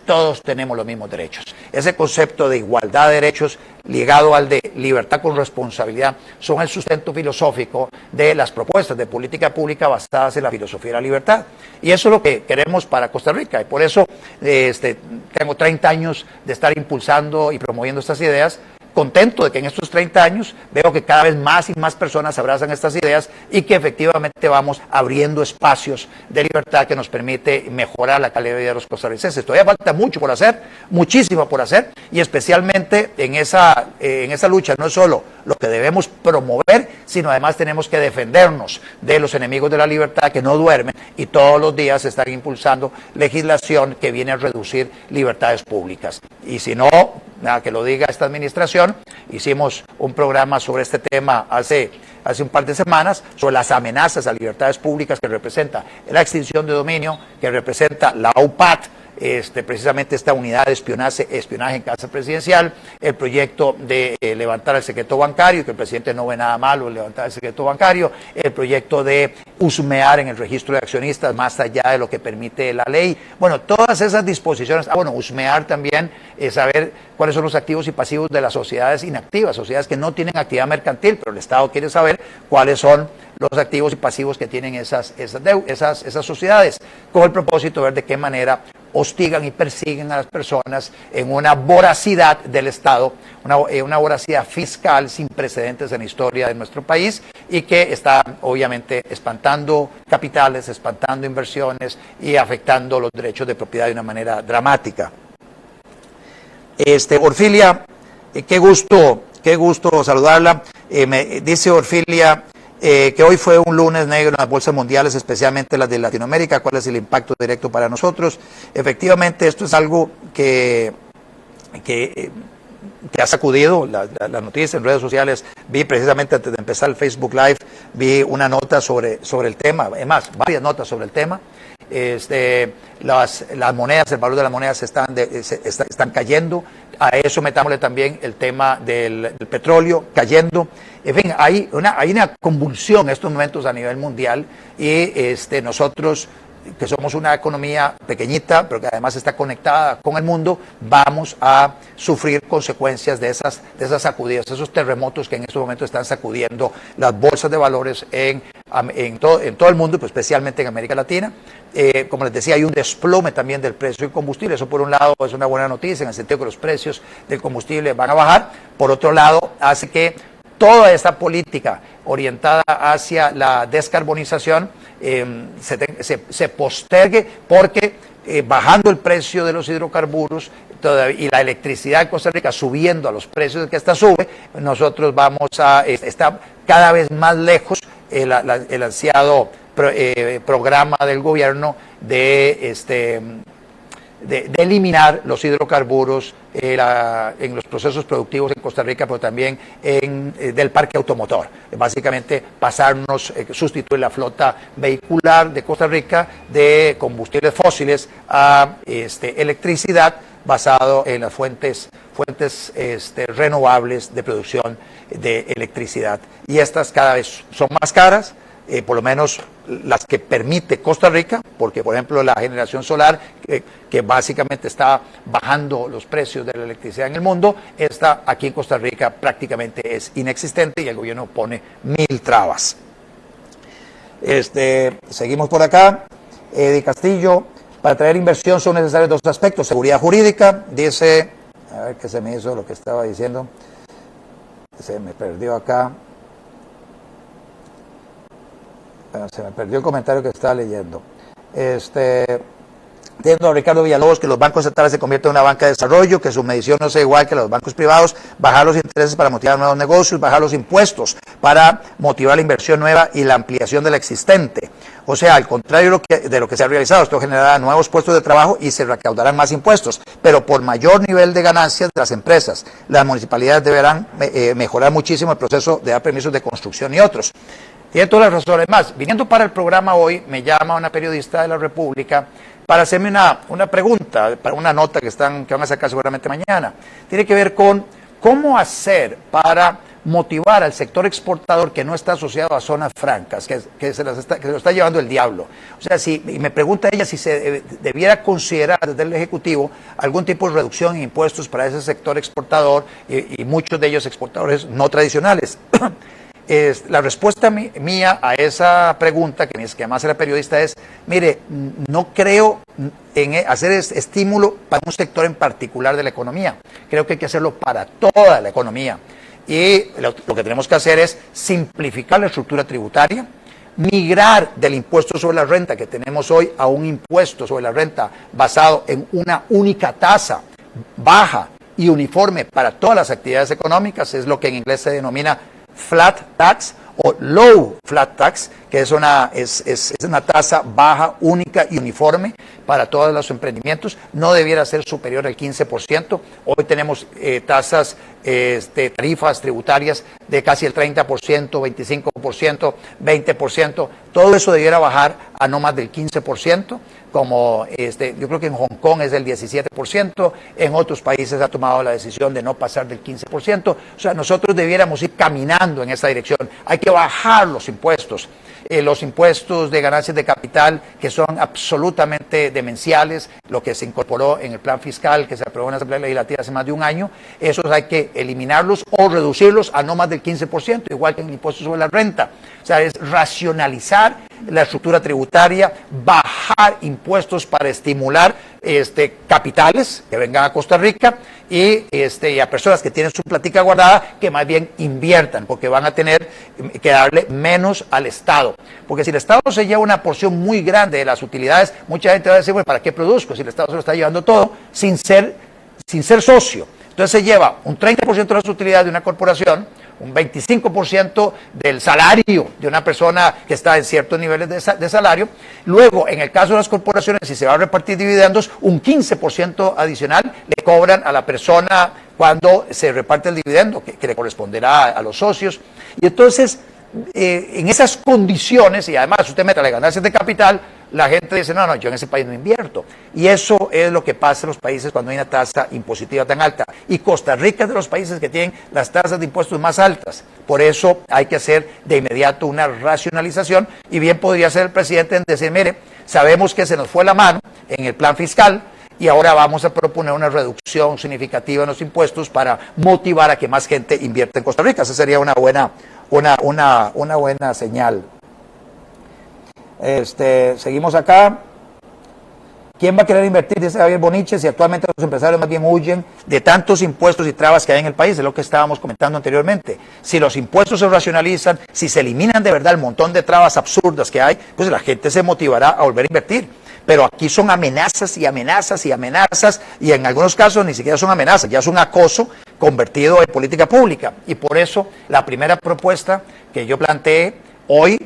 tenemos los mismos derechos. Ese concepto de igualdad de derechos ligado al de libertad con responsabilidad son el sustento filosófico de las propuestas de política pública basadas en la filosofía de la libertad. Y eso es lo que queremos para Costa Rica. Y por eso tengo 30 años de estar impulsando y promoviendo estas ideas. Contento de que en estos 30 años veo que cada vez más y más personas abrazan estas ideas y que efectivamente vamos abriendo espacios de libertad que nos permite mejorar la calidad de vida de los costarricenses. Todavía falta mucho por hacer, muchísimo por hacer, y especialmente en esa lucha no es solo lo que debemos promover, sino además tenemos que defendernos de los enemigos de la libertad que no duermen y todos los días están impulsando legislación que viene a reducir libertades públicas. Y si no, nada, que lo diga esta administración. Hicimos un programa sobre este tema hace un par de semanas, sobre las amenazas a libertades públicas que representa la extinción de dominio, que representa la UPAT, precisamente esta unidad de espionaje en casa presidencial, el proyecto de levantar el secreto bancario, que el presidente no ve nada malo en levantar el secreto bancario, el proyecto de husmear en el registro de accionistas más allá de lo que permite la ley. Bueno, todas esas disposiciones, husmear también es saber cuáles son los activos y pasivos de las sociedades inactivas, sociedades que no tienen actividad mercantil, pero el Estado quiere saber cuáles son los activos y pasivos que tienen esas sociedades, con el propósito de ver de qué manera hostigan y persiguen a las personas en una voracidad del Estado, una voracidad fiscal sin precedentes en la historia de nuestro país y que está obviamente espantando capitales, espantando inversiones y afectando los derechos de propiedad de una manera dramática. Orfilia, qué gusto saludarla. Me dice Orfilia que hoy fue un lunes negro en las bolsas mundiales, especialmente las de Latinoamérica. ¿Cuál es el impacto directo para nosotros? Efectivamente, esto es algo que ha sacudido la noticia en redes sociales. Vi precisamente antes de empezar el Facebook Live, vi una nota sobre el tema, además varias notas sobre el tema. Las monedas, el valor de las monedas están cayendo. A eso metámosle también el tema del petróleo cayendo. En fin, hay una convulsión en estos momentos a nivel mundial y nosotros, que somos una economía pequeñita, pero que además está conectada con el mundo, vamos a sufrir consecuencias de esas sacudidas, esos terremotos que en estos momentos están sacudiendo las bolsas de valores en todo el mundo, pues especialmente en América Latina. Como les decía, hay un desplome también del precio del combustible. Eso por un lado es una buena noticia en el sentido que los precios del combustible van a bajar. Por otro lado, hace que toda esta política orientada hacia la descarbonización se postergue, porque bajando el precio de los hidrocarburos y la electricidad en Costa Rica subiendo a los precios que esta sube, nosotros vamos a estar cada vez más lejos el ansiado programa del gobierno de eliminar los hidrocarburos en los procesos productivos en Costa Rica, pero también del parque automotor. Básicamente sustituir la flota vehicular de Costa Rica de combustibles fósiles a electricidad basado en las fuentes renovables de producción de electricidad. Y estas cada vez son más caras. Por lo menos las que permite Costa Rica, porque por ejemplo la generación solar, que básicamente está bajando los precios de la electricidad en el mundo, esta aquí en Costa Rica prácticamente es inexistente y el gobierno pone 1000 trabas. Seguimos por acá. Eddie Castillo, para traer inversión son necesarios dos aspectos: seguridad jurídica, dice, a ver qué se me hizo lo que estaba diciendo, se me perdió acá. Se me perdió el comentario que estaba leyendo. Entiendo a Ricardo Villalobos que los bancos estatales se convierten en una banca de desarrollo, que su medición no sea igual que los bancos privados, bajar los intereses para motivar nuevos negocios, bajar los impuestos para motivar la inversión nueva y la ampliación de la existente. O sea, al contrario de lo que se ha realizado, esto generará nuevos puestos de trabajo y se recaudarán más impuestos, pero por mayor nivel de ganancias de las empresas. Las municipalidades deberán mejorar muchísimo el proceso de dar permisos de construcción y otros. Tiene todas las razones. Más, viniendo para el programa hoy, me llama una periodista de la República para hacerme una pregunta, para una nota que van a sacar seguramente mañana. Tiene que ver con cómo hacer para motivar al sector exportador que no está asociado a zonas francas, que se lo está llevando el diablo. O sea, y me pregunta ella si se debiera considerar desde el Ejecutivo algún tipo de reducción en impuestos para ese sector exportador y muchos de ellos exportadores no tradicionales. La respuesta mía a esa pregunta, que además era periodista, es: mire, no creo en hacer estímulo para un sector en particular de la economía. Creo que hay que hacerlo para toda la economía. Y lo que tenemos que hacer es simplificar la estructura tributaria, migrar del impuesto sobre la renta que tenemos hoy a un impuesto sobre la renta basado en una única tasa baja y uniforme para todas las actividades económicas. Es lo que en inglés se denomina flat tax o low flat tax, que es una tasa baja, única y uniforme para todos los emprendimientos. No debiera ser superior al 15%. Hoy tenemos tasas, tarifas tributarias de casi el 30%, 25%, 20%. Todo eso debiera bajar a no más del 15%. Como yo creo que en Hong Kong es del 17%, en otros países ha tomado la decisión de no pasar del 15%. O sea, nosotros debiéramos ir caminando en esa dirección. Hay que bajar los impuestos de ganancias de capital, que son absolutamente demenciales, lo que se incorporó en el plan fiscal que se aprobó en la Asamblea Legislativa hace más de un año. Esos hay que eliminarlos o reducirlos a no más del 15%, igual que el impuesto sobre la renta. O sea, es racionalizar la estructura tributaria, bajar impuestos para estimular capitales que vengan a Costa Rica y a personas que tienen su platica guardada que más bien inviertan, porque van a tener que darle menos al Estado. Porque si el Estado se lleva una porción muy grande de las utilidades, mucha gente va a decir, bueno, ¿para qué produzco? Si el Estado se lo está llevando todo sin ser socio. Entonces se lleva un 30% de las utilidades de una corporación, un 25% del salario de una persona que está en ciertos niveles de salario. Luego, en el caso de las corporaciones, si se va a repartir dividendos, un 15% adicional le cobran a la persona cuando se reparte el dividendo, que le corresponderá a los socios. Y entonces, en esas condiciones, y además usted mete las ganancias de capital, la gente dice, no, yo en ese país no invierto. Y eso es lo que pasa en los países cuando hay una tasa impositiva tan alta. Y Costa Rica es de los países que tienen las tasas de impuestos más altas. Por eso hay que hacer de inmediato una racionalización. Y bien podría ser el presidente en decir, mire, sabemos que se nos fue la mano en el plan fiscal y ahora vamos a proponer una reducción significativa en los impuestos para motivar a que más gente invierta en Costa Rica. Esa sería una buena señal. Seguimos acá. ¿Quién va a querer invertir? Dice Javier Boniche, si actualmente los empresarios más bien huyen de tantos impuestos y trabas que hay en el país, es lo que estábamos comentando anteriormente. Si los impuestos se racionalizan, si se eliminan de verdad el montón de trabas absurdas que hay, pues la gente se motivará a volver a invertir. Pero aquí son amenazas y amenazas y amenazas, y en algunos casos ni siquiera son amenazas, ya es un acoso convertido en política pública. Y por eso la primera propuesta que yo planteé hoy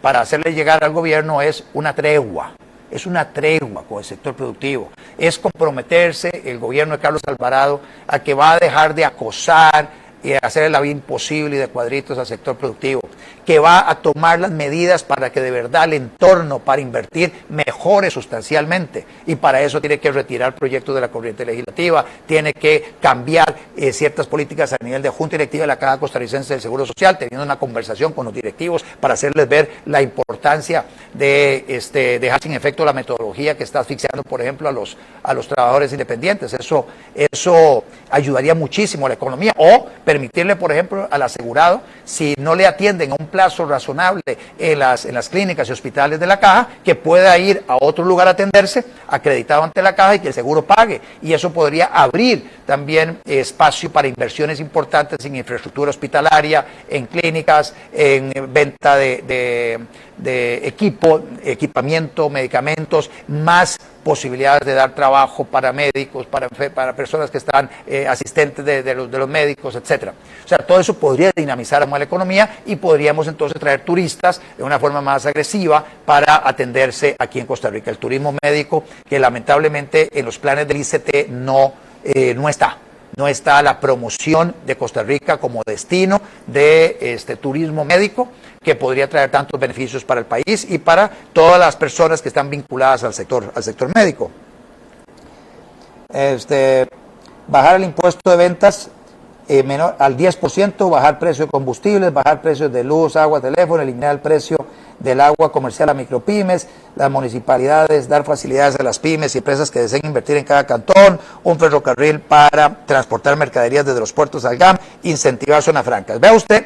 para hacerle llegar al gobierno es una tregua. Es una tregua con el sector productivo. Es comprometerse el gobierno de Carlos Alvarado a que va a dejar de acosar y hacer la vida imposible y de cuadritos al sector productivo, que va a tomar las medidas para que de verdad el entorno para invertir mejore sustancialmente, y para eso tiene que retirar proyectos de la corriente legislativa, tiene que cambiar ciertas políticas a nivel de Junta Directiva de la Caja Costarricense del Seguro Social, teniendo una conversación con los directivos para hacerles ver la importancia de dejar sin efecto la metodología que está asfixiando, por ejemplo, a los trabajadores independientes. Eso ayudaría muchísimo a la economía, o permitirle, por ejemplo, al asegurado, si no le atienden a un plazo razonable en las clínicas y hospitales de la Caja, que pueda ir a otro lugar a atenderse, acreditado ante la Caja, y que el seguro pague. Y eso podría abrir también espacio para inversiones importantes en infraestructura hospitalaria, en clínicas, en venta de equipamiento, medicamentos, más posibilidades de dar trabajo para médicos, para personas que están asistentes de los médicos, etcétera. O sea, todo eso podría dinamizar la economía, y podríamos entonces traer turistas de una forma más agresiva para atenderse aquí en Costa Rica. El turismo médico, que lamentablemente en los planes del ICT no está. No está la promoción de Costa Rica como destino de turismo médico, que podría traer tantos beneficios para el país y para todas las personas que están vinculadas al sector médico. Bajar el impuesto de ventas menor al 10%, bajar precio de combustibles, bajar precios de luz, agua, teléfono, eliminar el precio del agua comercial a micropymes, las municipalidades, dar facilidades a las pymes y empresas que deseen invertir en cada cantón, un ferrocarril para transportar mercaderías desde los puertos al GAM, incentivar zonas francas. Vea usted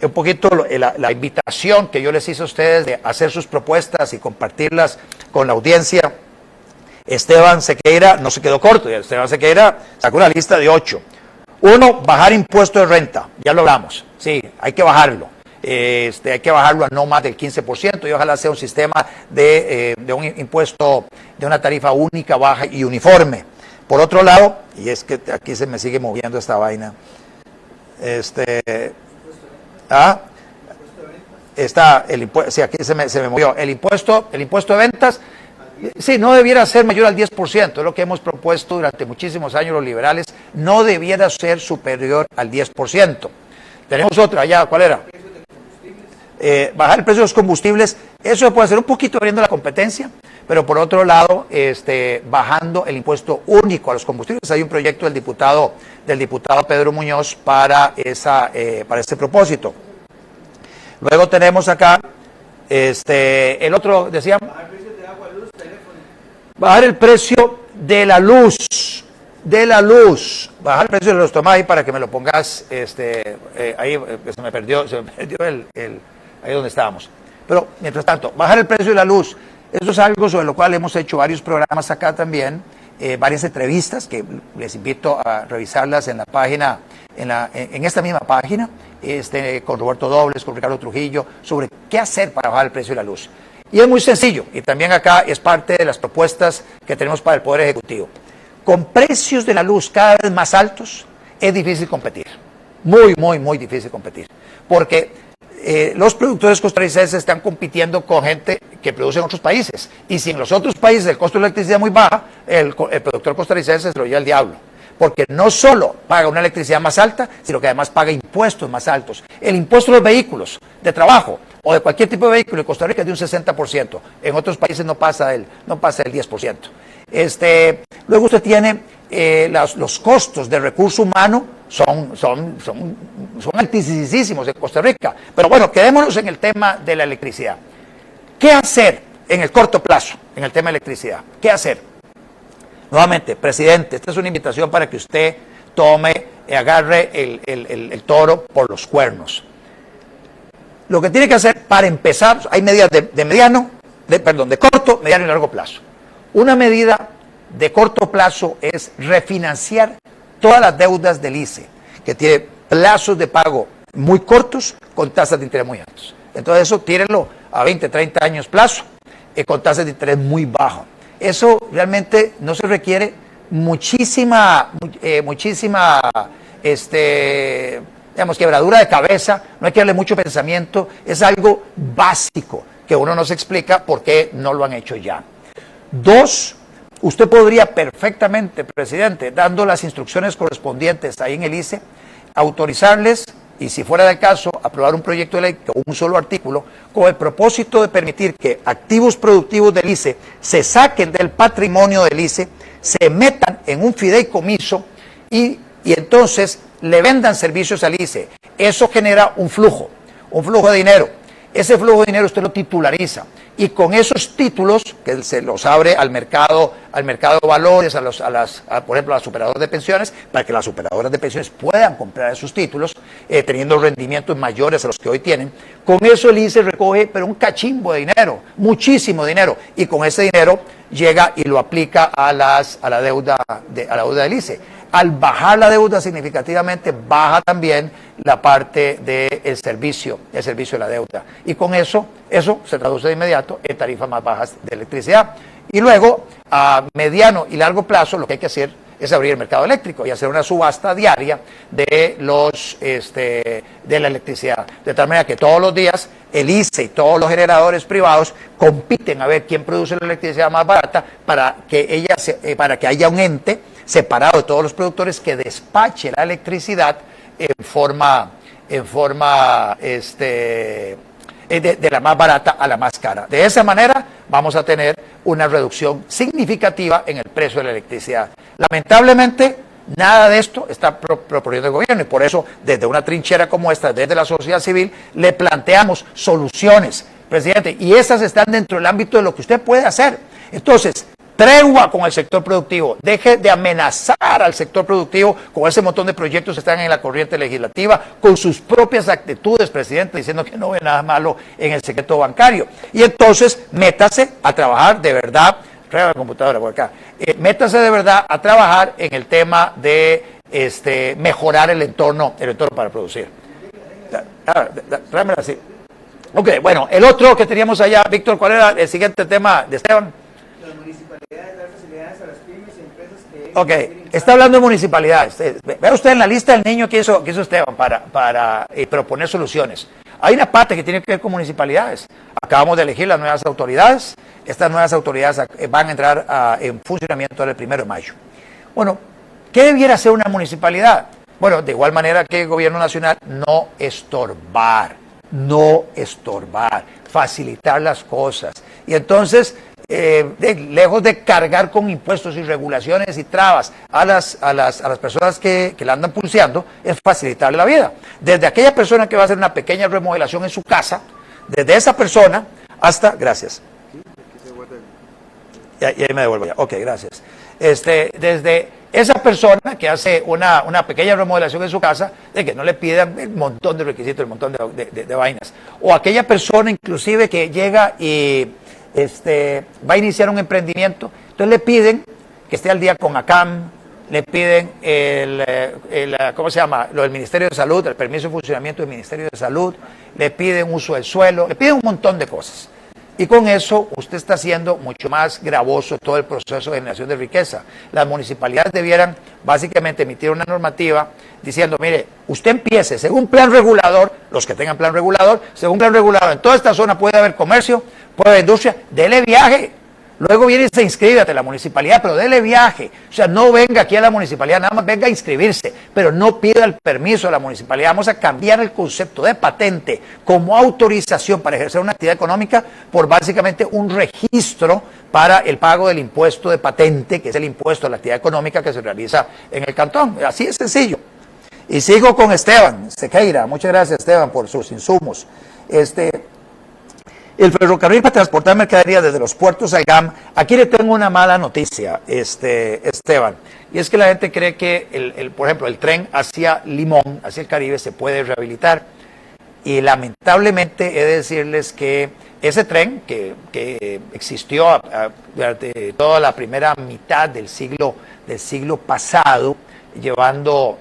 un poquito la invitación que yo les hice a ustedes de hacer sus propuestas y compartirlas con la audiencia. Esteban Sequeira no se quedó corto, Esteban Sequeira sacó una lista de 8. 1, bajar impuesto de renta, ya lo hablamos, sí, hay que bajarlo. Hay que bajarlo a no más del 15%, y ojalá sea un sistema de un impuesto, de una tarifa única, baja y uniforme. Por otro lado, y es que aquí se me sigue moviendo esta vaina, está el impuesto, sí, aquí se me movió, el impuesto de ventas, sí, no debiera ser mayor al 10%, es lo que hemos propuesto durante muchísimos años los liberales, no debiera ser superior al 10%. Tenemos otra, ya, ¿cuál era? Bajar el precio de los combustibles, eso se puede hacer un poquito abriendo la competencia, pero por otro lado, bajando el impuesto único a los combustibles. Hay un proyecto del diputado Pedro Muñoz para ese propósito. Luego tenemos acá, el otro, decían, bajar el precio de agua, luz, teléfono. Bajar el precio de la luz, bajar el precio de los tomates para que me lo pongas, ahí se me perdió ahí donde estábamos. Pero, mientras tanto, bajar el precio de la luz, eso es algo sobre lo cual hemos hecho varios programas acá también, varias entrevistas que les invito a revisarlas en la página, en esta misma página, con Roberto Dobles, con Ricardo Trujillo, sobre qué hacer para bajar el precio de la luz. Y es muy sencillo, y también acá es parte de las propuestas que tenemos para el Poder Ejecutivo. Con precios de la luz cada vez más altos, es difícil competir. Muy, muy, muy difícil competir. Porque los productores costarricenses están compitiendo con gente que produce en otros países. Y si en los otros países el costo de la electricidad es muy baja, el productor costarricense se lo lleva al diablo. Porque no solo paga una electricidad más alta, sino que además paga impuestos más altos. El impuesto de los vehículos de trabajo o de cualquier tipo de vehículo en Costa Rica es de un 60%. En otros países no pasa del 10%. Luego usted tiene los costos de recurso humano son altísimos en Costa Rica. Pero bueno, quedémonos en el tema de la electricidad. ¿Qué hacer en el corto plazo en el tema de electricidad? ¿Qué hacer? Nuevamente, presidente, esta es una invitación para que usted agarre el toro por los cuernos. Lo que tiene que hacer para empezar, hay medidas de corto, mediano y largo plazo. Una medida de corto plazo es refinanciar todas las deudas del ICE, que tiene plazos de pago muy cortos con tasas de interés muy altas. Entonces eso tírenlo a 20, 30 años plazo, con tasas de interés muy bajas. Eso realmente no se requiere muchísima quebradura de cabeza, no hay que darle mucho pensamiento, es algo básico que uno no se explica por qué no lo han hecho ya. Dos, usted podría perfectamente, presidente, dando las instrucciones correspondientes ahí en el ICE, autorizarles, y si fuera del caso, aprobar un proyecto de ley con un solo artículo, con el propósito de permitir que activos productivos del ICE se saquen del patrimonio del ICE, se metan en un fideicomiso y entonces le vendan servicios al ICE. Eso genera un flujo de dinero. Ese flujo de dinero usted lo titulariza y con esos títulos que se los abre al mercado de valores, por ejemplo, a las operadoras de pensiones, para que las operadoras de pensiones puedan comprar esos títulos, teniendo rendimientos mayores a los que hoy tienen. Con eso el ICE recoge, pero un cachimbo de dinero, muchísimo dinero, y con ese dinero llega y lo aplica a la deuda del ICE. Al bajar la deuda significativamente, baja también la parte del servicio de la deuda. Y con eso se traduce de inmediato en tarifas más bajas de electricidad. Y luego, a mediano y largo plazo, lo que hay que hacer es abrir el mercado eléctrico y hacer una subasta diaria de la electricidad. De tal manera que todos los días el ICE y todos los generadores privados compiten a ver quién produce la electricidad más barata para que haya un ente separado de todos los productores que despache la electricidad en forma de la más barata a la más cara. De esa manera vamos a tener una reducción significativa en el precio de la electricidad. Lamentablemente, nada de esto está proponiendo el gobierno y por eso, desde una trinchera como esta, desde la sociedad civil, le planteamos soluciones, presidente, y esas están dentro del ámbito de lo que usted puede hacer. Entonces, tregua con el sector productivo, deje de amenazar al sector productivo con ese montón de proyectos que están en la corriente legislativa, con sus propias actitudes, presidente, diciendo que no ve nada malo en el secreto bancario. Y entonces, métase a trabajar de verdad, traiga la computadora por acá, métase de verdad a trabajar en el tema de mejorar el entorno para producir. Tráemela así. Ok, bueno, el otro que teníamos allá, Víctor, ¿cuál era el siguiente tema de Esteban? Las municipalidades dar facilidades a las pymes y empresas que... Ok, está hablando de municipalidades. Vea usted en la lista del niño que hizo Esteban para proponer soluciones. Hay una parte que tiene que ver con municipalidades. Acabamos de elegir las nuevas autoridades. Estas nuevas autoridades van a entrar en funcionamiento el 1 de mayo. Bueno, ¿qué debiera hacer una municipalidad? Bueno, de igual manera que el gobierno nacional, no estorbar, facilitar las cosas. Y entonces, lejos de cargar con impuestos y regulaciones y trabas a las personas que la andan pulseando, es facilitarle la vida. Desde aquella persona que va a hacer una pequeña remodelación en su casa, desde esa persona hasta, gracias. Y ahí me devuelvo ya. Ok, gracias. Desde esa persona que hace una pequeña remodelación en su casa, de que no le pidan el montón de requisitos, el montón de vainas. O aquella persona inclusive que llega y va a iniciar un emprendimiento, entonces le piden que esté al día con ACAM, le piden ¿cómo se llama? Lo del Ministerio de Salud, el permiso de funcionamiento del Ministerio de Salud, le piden uso del suelo, le piden un montón de cosas. Y con eso usted está haciendo mucho más gravoso todo el proceso de generación de riqueza. Las municipalidades debieran básicamente emitir una normativa diciendo, mire, usted empiece según plan regulador, los que tengan plan regulador, según plan regulador, en toda esta zona puede haber comercio, puede haber industria, dele viaje. Luego viene y se inscribe ante la municipalidad, pero dele viaje. O sea, no venga aquí a la municipalidad, nada más venga a inscribirse, pero no pida el permiso de la municipalidad. Vamos a cambiar el concepto de patente como autorización para ejercer una actividad económica por básicamente un registro para el pago del impuesto de patente, que es el impuesto a la actividad económica que se realiza en el cantón. Así es sencillo. Y sigo con Esteban Sequeira. Muchas gracias, Esteban, por sus insumos. El ferrocarril para transportar mercadería desde los puertos al GAM, aquí le tengo una mala noticia, Esteban, y es que la gente cree que, por ejemplo, el tren hacia Limón, hacia el Caribe, se puede rehabilitar, y lamentablemente he de decirles que ese tren que existió durante toda la primera mitad del siglo pasado, llevando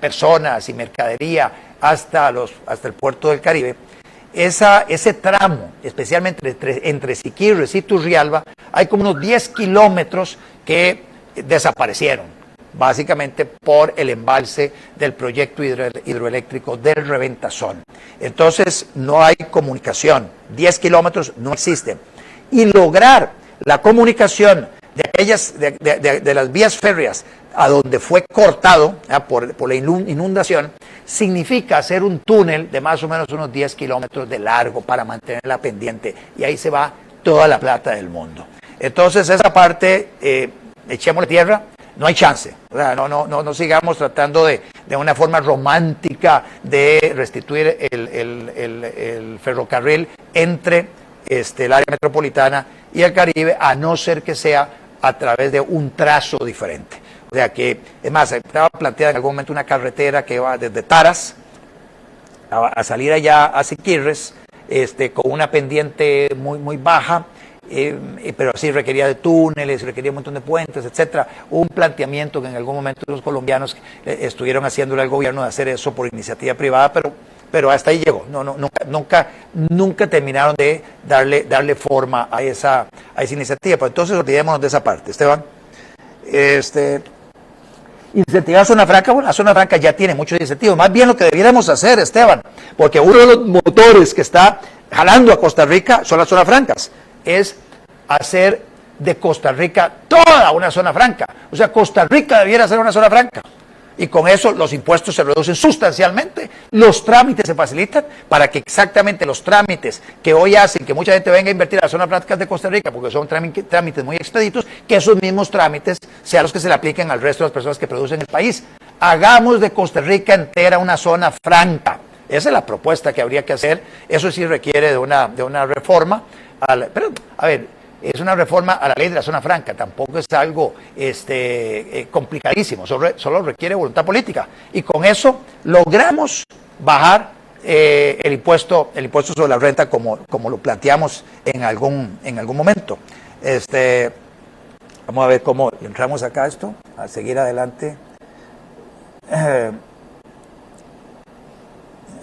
personas y mercadería hasta el puerto del Caribe, ese tramo, especialmente entre Siquirres y Turrialba, hay como unos 10 kilómetros que desaparecieron, básicamente por el embalse del proyecto hidroeléctrico del Reventazón. Entonces no hay comunicación, 10 kilómetros no existen. Y lograr la comunicación de las vías férreas a donde fue cortado por la inundación, significa hacer un túnel de más o menos unos 10 kilómetros de largo para mantenerla pendiente, y ahí se va toda la plata del mundo. Entonces esa parte, echémosle tierra, no hay chance. O sea, no sigamos tratando de una forma romántica de restituir el ferrocarril entre el área metropolitana y el Caribe, a no ser que sea a través de un trazo diferente. O sea que, es más, estaba planteada en algún momento una carretera que va desde Taras a salir allá a Siquirres, con una pendiente muy baja, pero sí requería de túneles, requería un montón de puentes, etcétera. Un planteamiento que en algún momento los colombianos estuvieron haciéndole al gobierno de hacer eso por iniciativa privada, pero hasta ahí llegó. Nunca terminaron de darle forma a esa iniciativa. Pues entonces olvidémonos de esa parte, Esteban. Incentivar zona franca, bueno, la zona franca ya tiene muchos incentivos. Más bien lo que debiéramos hacer, Esteban, porque uno de los motores que está jalando a Costa Rica son las zonas francas, es hacer de Costa Rica toda una zona franca. O sea, Costa Rica debiera ser una zona franca. Y con eso los impuestos se reducen sustancialmente, los trámites se facilitan para que exactamente los trámites que hoy hacen que mucha gente venga a invertir a las zonas francas de Costa Rica, porque son trámites muy expeditos, que esos mismos trámites sean los que se le apliquen al resto de las personas que producen el país. Hagamos de Costa Rica entera una zona franca. Esa es la propuesta que habría que hacer. Eso sí requiere de una reforma. Pero, a ver, es una reforma a la ley de la zona franca, tampoco es algo complicadísimo, solo requiere voluntad política. Y con eso logramos bajar el impuesto sobre la renta como lo planteamos en algún momento. Vamos a ver cómo entramos acá a esto, a seguir adelante.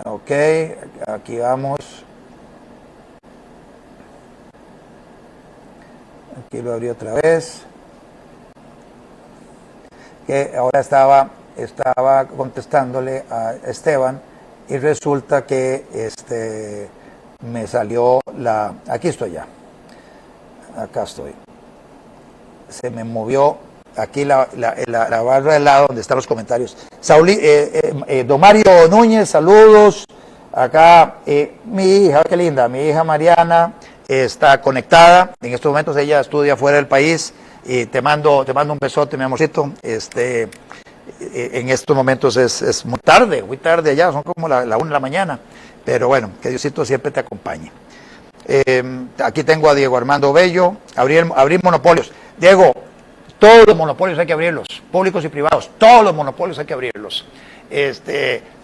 Ok, aquí vamos. Aquí lo abrí otra vez. Que ahora estaba contestándole a Esteban y resulta que me salió aquí estoy ya, acá estoy, se me movió aquí la barra de lado donde están los comentarios. Don Mario Núñez, saludos. Acá mi hija, qué linda, mi hija Mariana está conectada. En estos momentos ella estudia fuera del país. Y te mando un besote, mi amorcito. En estos momentos es muy tarde allá, son como la 1 de la mañana. Pero bueno, que Diosito siempre te acompañe. Aquí tengo a Diego Armando Bello. Abrir monopolios. Diego, todos los monopolios hay que abrirlos, públicos y privados, todos los monopolios hay que abrirlos.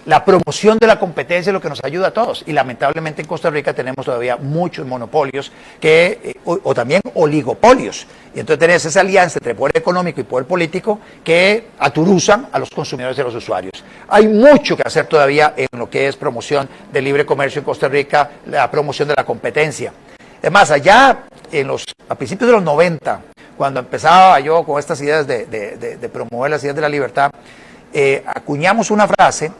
La promoción de la competencia es lo que nos ayuda a todos, y lamentablemente en Costa Rica tenemos todavía muchos monopolios o también oligopolios, y entonces tenés esa alianza entre poder económico y poder político que aturuzan a los consumidores y a los usuarios. Hay mucho que hacer todavía en lo que es promoción del libre comercio en Costa Rica, la promoción de la competencia. Además, allá a principios de los 90, cuando empezaba yo con estas ideas de promover las ideas de la libertad, acuñamos una frase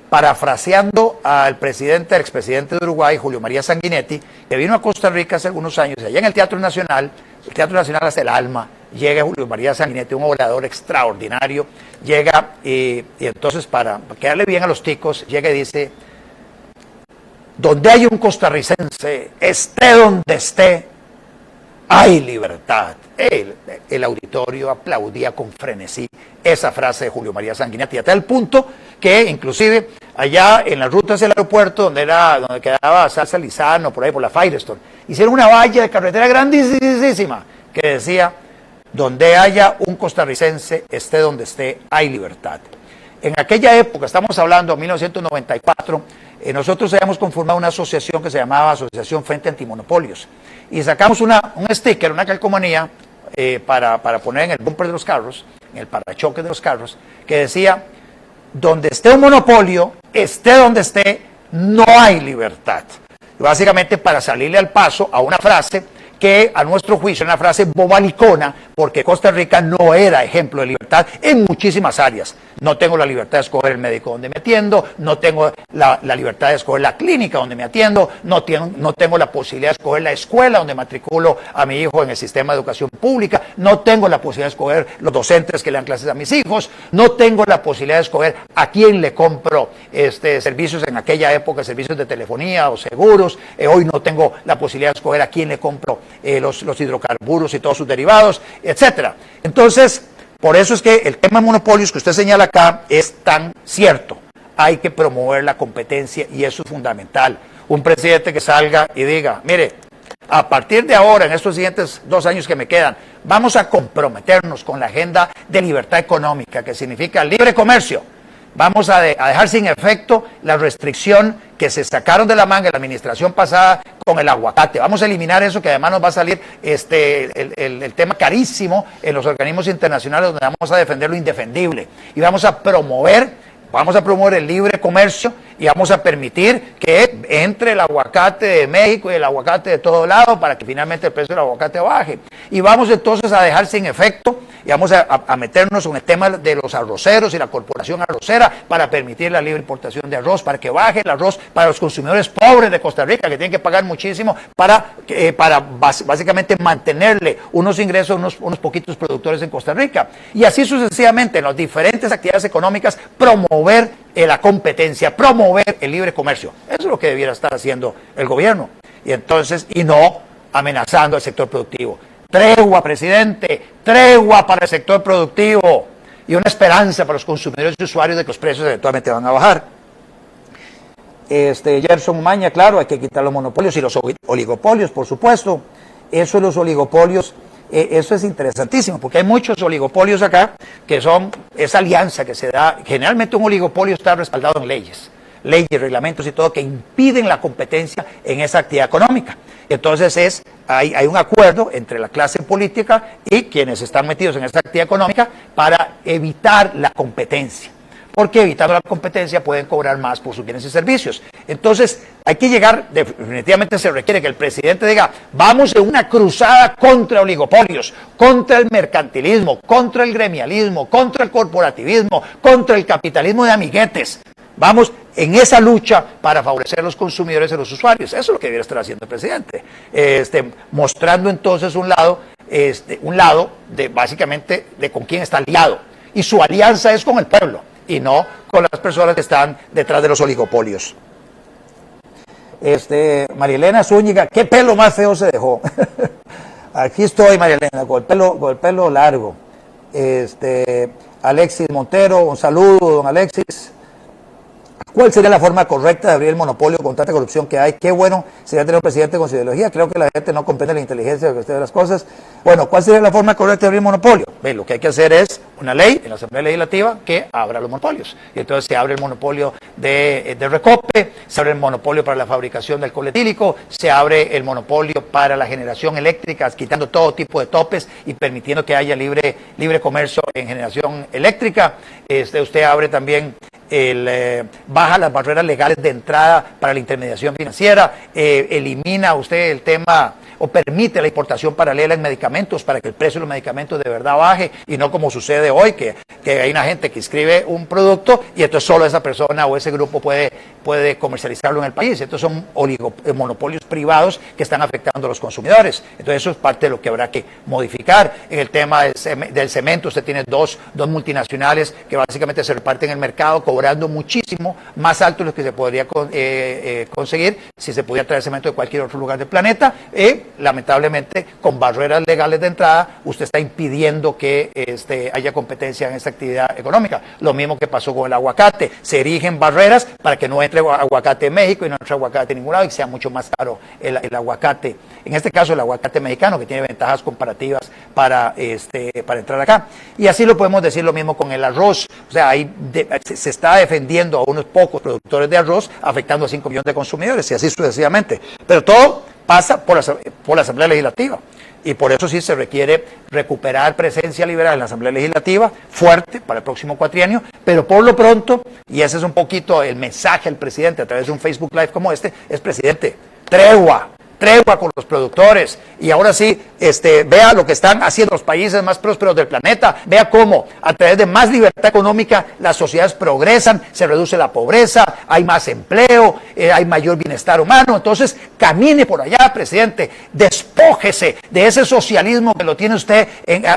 parafraseando al expresidente de Uruguay, Julio María Sanguinetti, que vino a Costa Rica hace algunos años, y allá en el Teatro Nacional hace el alma, llega Julio María Sanguinetti, un orador extraordinario, llega y entonces para quedarle bien a los ticos, llega y dice: donde hay un costarricense, esté donde esté, hay libertad. El auditorio aplaudía con frenesí esa frase de Julio María Sanguinetti, hasta el punto que inclusive allá en las rutas del aeropuerto, donde quedaba Salsa Lizano, por ahí por la Firestone, hicieron una valla de carretera grandísima que decía: donde haya un costarricense, esté donde esté, hay libertad. En aquella época, estamos hablando de 1994, nosotros habíamos conformado una asociación que se llamaba Asociación Frente Antimonopolios, y sacamos un sticker, una calcomanía para poner en el bumper de los carros, en el parachoque de los carros, que decía: donde esté un monopolio, esté donde esté, no hay libertad. Y básicamente para salirle al paso a una frase que a nuestro juicio era una frase bobalicona, porque Costa Rica no era ejemplo de libertad en muchísimas áreas. No tengo la libertad de escoger el médico donde me atiendo, no tengo la libertad de escoger la clínica donde me atiendo, no tengo la posibilidad de escoger la escuela donde matriculo a mi hijo en el sistema de educación pública, no tengo la posibilidad de escoger los docentes que le dan clases a mis hijos, no tengo la posibilidad de escoger a quién le compro servicios en aquella época, servicios de telefonía o seguros. Hoy no tengo la posibilidad de escoger a quién le compro los hidrocarburos y todos sus derivados, etcétera. Entonces, por eso es que el tema de monopolios que usted señala acá es tan cierto. Hay que promover la competencia y eso es fundamental. Un presidente que salga y diga: mire, a partir de ahora, en estos siguientes 2 años que me quedan, vamos a comprometernos con la agenda de libertad económica, que significa libre comercio. Vamos a dejar sin efecto la restricción que se sacaron de la manga en la administración pasada con el aguacate. Vamos a eliminar eso, que además nos va a salir el tema carísimo en los organismos internacionales, donde vamos a defender lo indefendible. Y vamos a promover el libre comercio y vamos a permitir que entre el aguacate de México y el aguacate de todo lado para que finalmente el precio del aguacate baje. Y vamos entonces a dejar sin efecto y vamos a meternos en el tema de los arroceros y la corporación arrocera para permitir la libre importación de arroz, para que baje el arroz para los consumidores pobres de Costa Rica, que tienen que pagar muchísimo para básicamente mantenerle unos ingresos a unos poquitos productores en Costa Rica. Y así sucesivamente, en las diferentes actividades económicas, promover la competencia, promover el libre comercio. Eso es lo que debiera estar haciendo el gobierno. Y no amenazando al sector productivo. Tregua, presidente, tregua para el sector productivo y una esperanza para los consumidores y usuarios de que los precios eventualmente van a bajar. Gerson Maña, claro, hay que quitar los monopolios y los oligopolios, por supuesto. Eso de los oligopolios, eso es interesantísimo, porque hay muchos oligopolios acá que son esa alianza que se da. Generalmente un oligopolio está respaldado en leyes, reglamentos y todo, que impiden la competencia en esa actividad económica. Entonces hay un acuerdo entre la clase política y quienes están metidos en esa actividad económica para evitar la competencia. Porque evitando la competencia pueden cobrar más por sus bienes y servicios. Entonces hay que llegar, definitivamente se requiere que el presidente diga: vamos en una cruzada contra oligopolios, contra el mercantilismo, contra el gremialismo, contra el corporativismo, contra el capitalismo de amiguetes. Vamos en esa lucha para favorecer a los consumidores y a los usuarios. Eso es lo que debería estar haciendo el presidente. Mostrando entonces un lado de básicamente de con quién está aliado. Y su alianza es con el pueblo y no con las personas que están detrás de los oligopolios. Marielena Zúñiga, qué pelo más feo se dejó. Aquí estoy, Marielena, con el pelo largo. Alexis Montero, un saludo, don Alexis. ¿Cuál sería la forma correcta de abrir el monopolio con tanta corrupción que hay? Qué bueno sería tener un presidente con su ideología. Creo que la gente no comprende la inteligencia de las cosas. Bueno, ¿cuál sería la forma correcta de abrir el monopolio? Lo que hay que hacer es una ley en la Asamblea Legislativa que abra los monopolios. Y entonces se abre el monopolio de Recope, se abre el monopolio para la fabricación del cobre etílico, se abre el monopolio para la generación eléctrica, quitando todo tipo de topes y permitiendo que haya libre comercio en generación eléctrica. Usted abre también baja las barreras legales de entrada para la intermediación financiera, elimina usted el tema o permite la importación paralela en medicamentos para que el precio de los medicamentos de verdad baje y no como sucede hoy, que hay una gente que inscribe un producto y entonces solo esa persona o ese grupo puede comercializarlo en el país. Entonces son monopolios privados que están afectando a los consumidores. Entonces eso es parte de lo que habrá que modificar. En el tema del cemento, usted tiene dos multinacionales que básicamente se reparten el mercado cobrando muchísimo más alto de lo que se podría conseguir si se pudiera traer cemento de cualquier otro lugar del planeta. Lamentablemente, con barreras legales de entrada, usted está impidiendo que haya competencia en esta actividad económica. Lo mismo que pasó con el aguacate. Se erigen barreras para que no entre aguacate en México y no entre aguacate en ningún lado y sea mucho más caro el aguacate. En este caso, el aguacate mexicano, que tiene ventajas comparativas para entrar acá. Y así lo podemos decir lo mismo con el arroz. O sea, se está defendiendo a unos pocos productores de arroz, afectando a 5 millones de consumidores y así sucesivamente. Pero todo pasa por la Asamblea Legislativa y por eso sí se requiere recuperar presencia liberal en la Asamblea Legislativa fuerte para el próximo cuatrienio, pero por lo pronto, y ese es un poquito el mensaje del presidente a través de un Facebook Live como es presidente, tregua con los productores y ahora sí, vea lo que están haciendo los países más prósperos del planeta, vea cómo a través de más libertad económica las sociedades progresan, se reduce la pobreza, hay más empleo, hay mayor bienestar humano. Entonces camine por allá, presidente, despójese de ese socialismo que lo tiene usted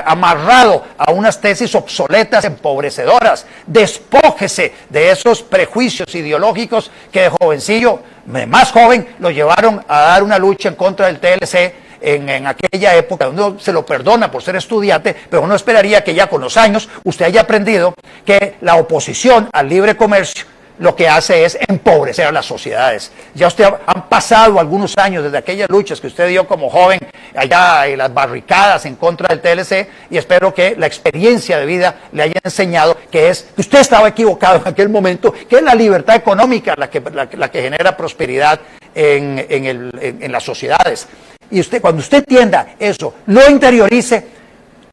amarrado a unas tesis obsoletas, empobrecedoras, despójese de esos prejuicios ideológicos que de jovencillo, más joven, lo llevaron a dar una lucha en contra del TLC en aquella época. Uno se lo perdona por ser estudiante, pero uno esperaría que ya con los años usted haya aprendido que la oposición al libre comercio lo que hace es empobrecer a las sociedades. Ya han pasado algunos años desde aquellas luchas que usted dio como joven allá en las barricadas en contra del TLC y espero que la experiencia de vida le haya enseñado que usted estaba equivocado en aquel momento, que es la libertad económica la que genera prosperidad en las sociedades. Y cuando usted entienda eso, lo interiorice,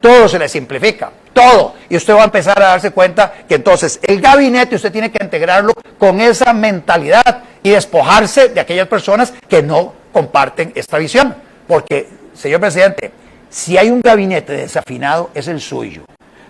todo se le simplifica. Todo. Y usted va a empezar a darse cuenta que entonces el gabinete usted tiene que integrarlo con esa mentalidad y despojarse de aquellas personas que no comparten esta visión. Porque, señor presidente, si hay un gabinete desafinado es el suyo.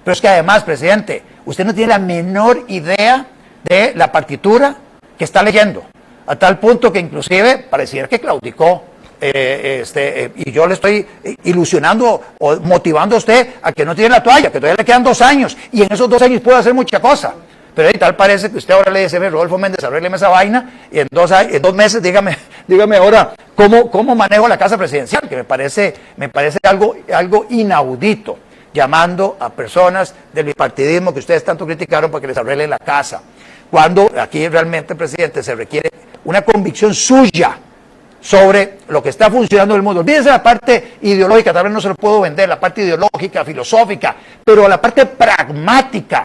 Pero es que además, presidente, usted no tiene la menor idea de la partitura que está leyendo. A tal punto que inclusive pareciera que claudicó. Y yo le estoy ilusionando o motivando a usted a que no tiene la toalla, que todavía le quedan 2 años y en esos 2 años puede hacer mucha cosa. Pero tal parece que usted ahora le dice, Rodolfo Méndez, arrégleme esa vaina y en 2 meses dígame ahora cómo manejo la casa presidencial, que me parece algo inaudito, llamando a personas del bipartidismo que ustedes tanto criticaron para que les arreglen la casa. Cuando aquí realmente, presidente, se requiere una convicción suya sobre lo que está funcionando en el mundo. Olvídese la parte ideológica, tal vez no se lo puedo vender, la parte ideológica, filosófica, pero la parte pragmática.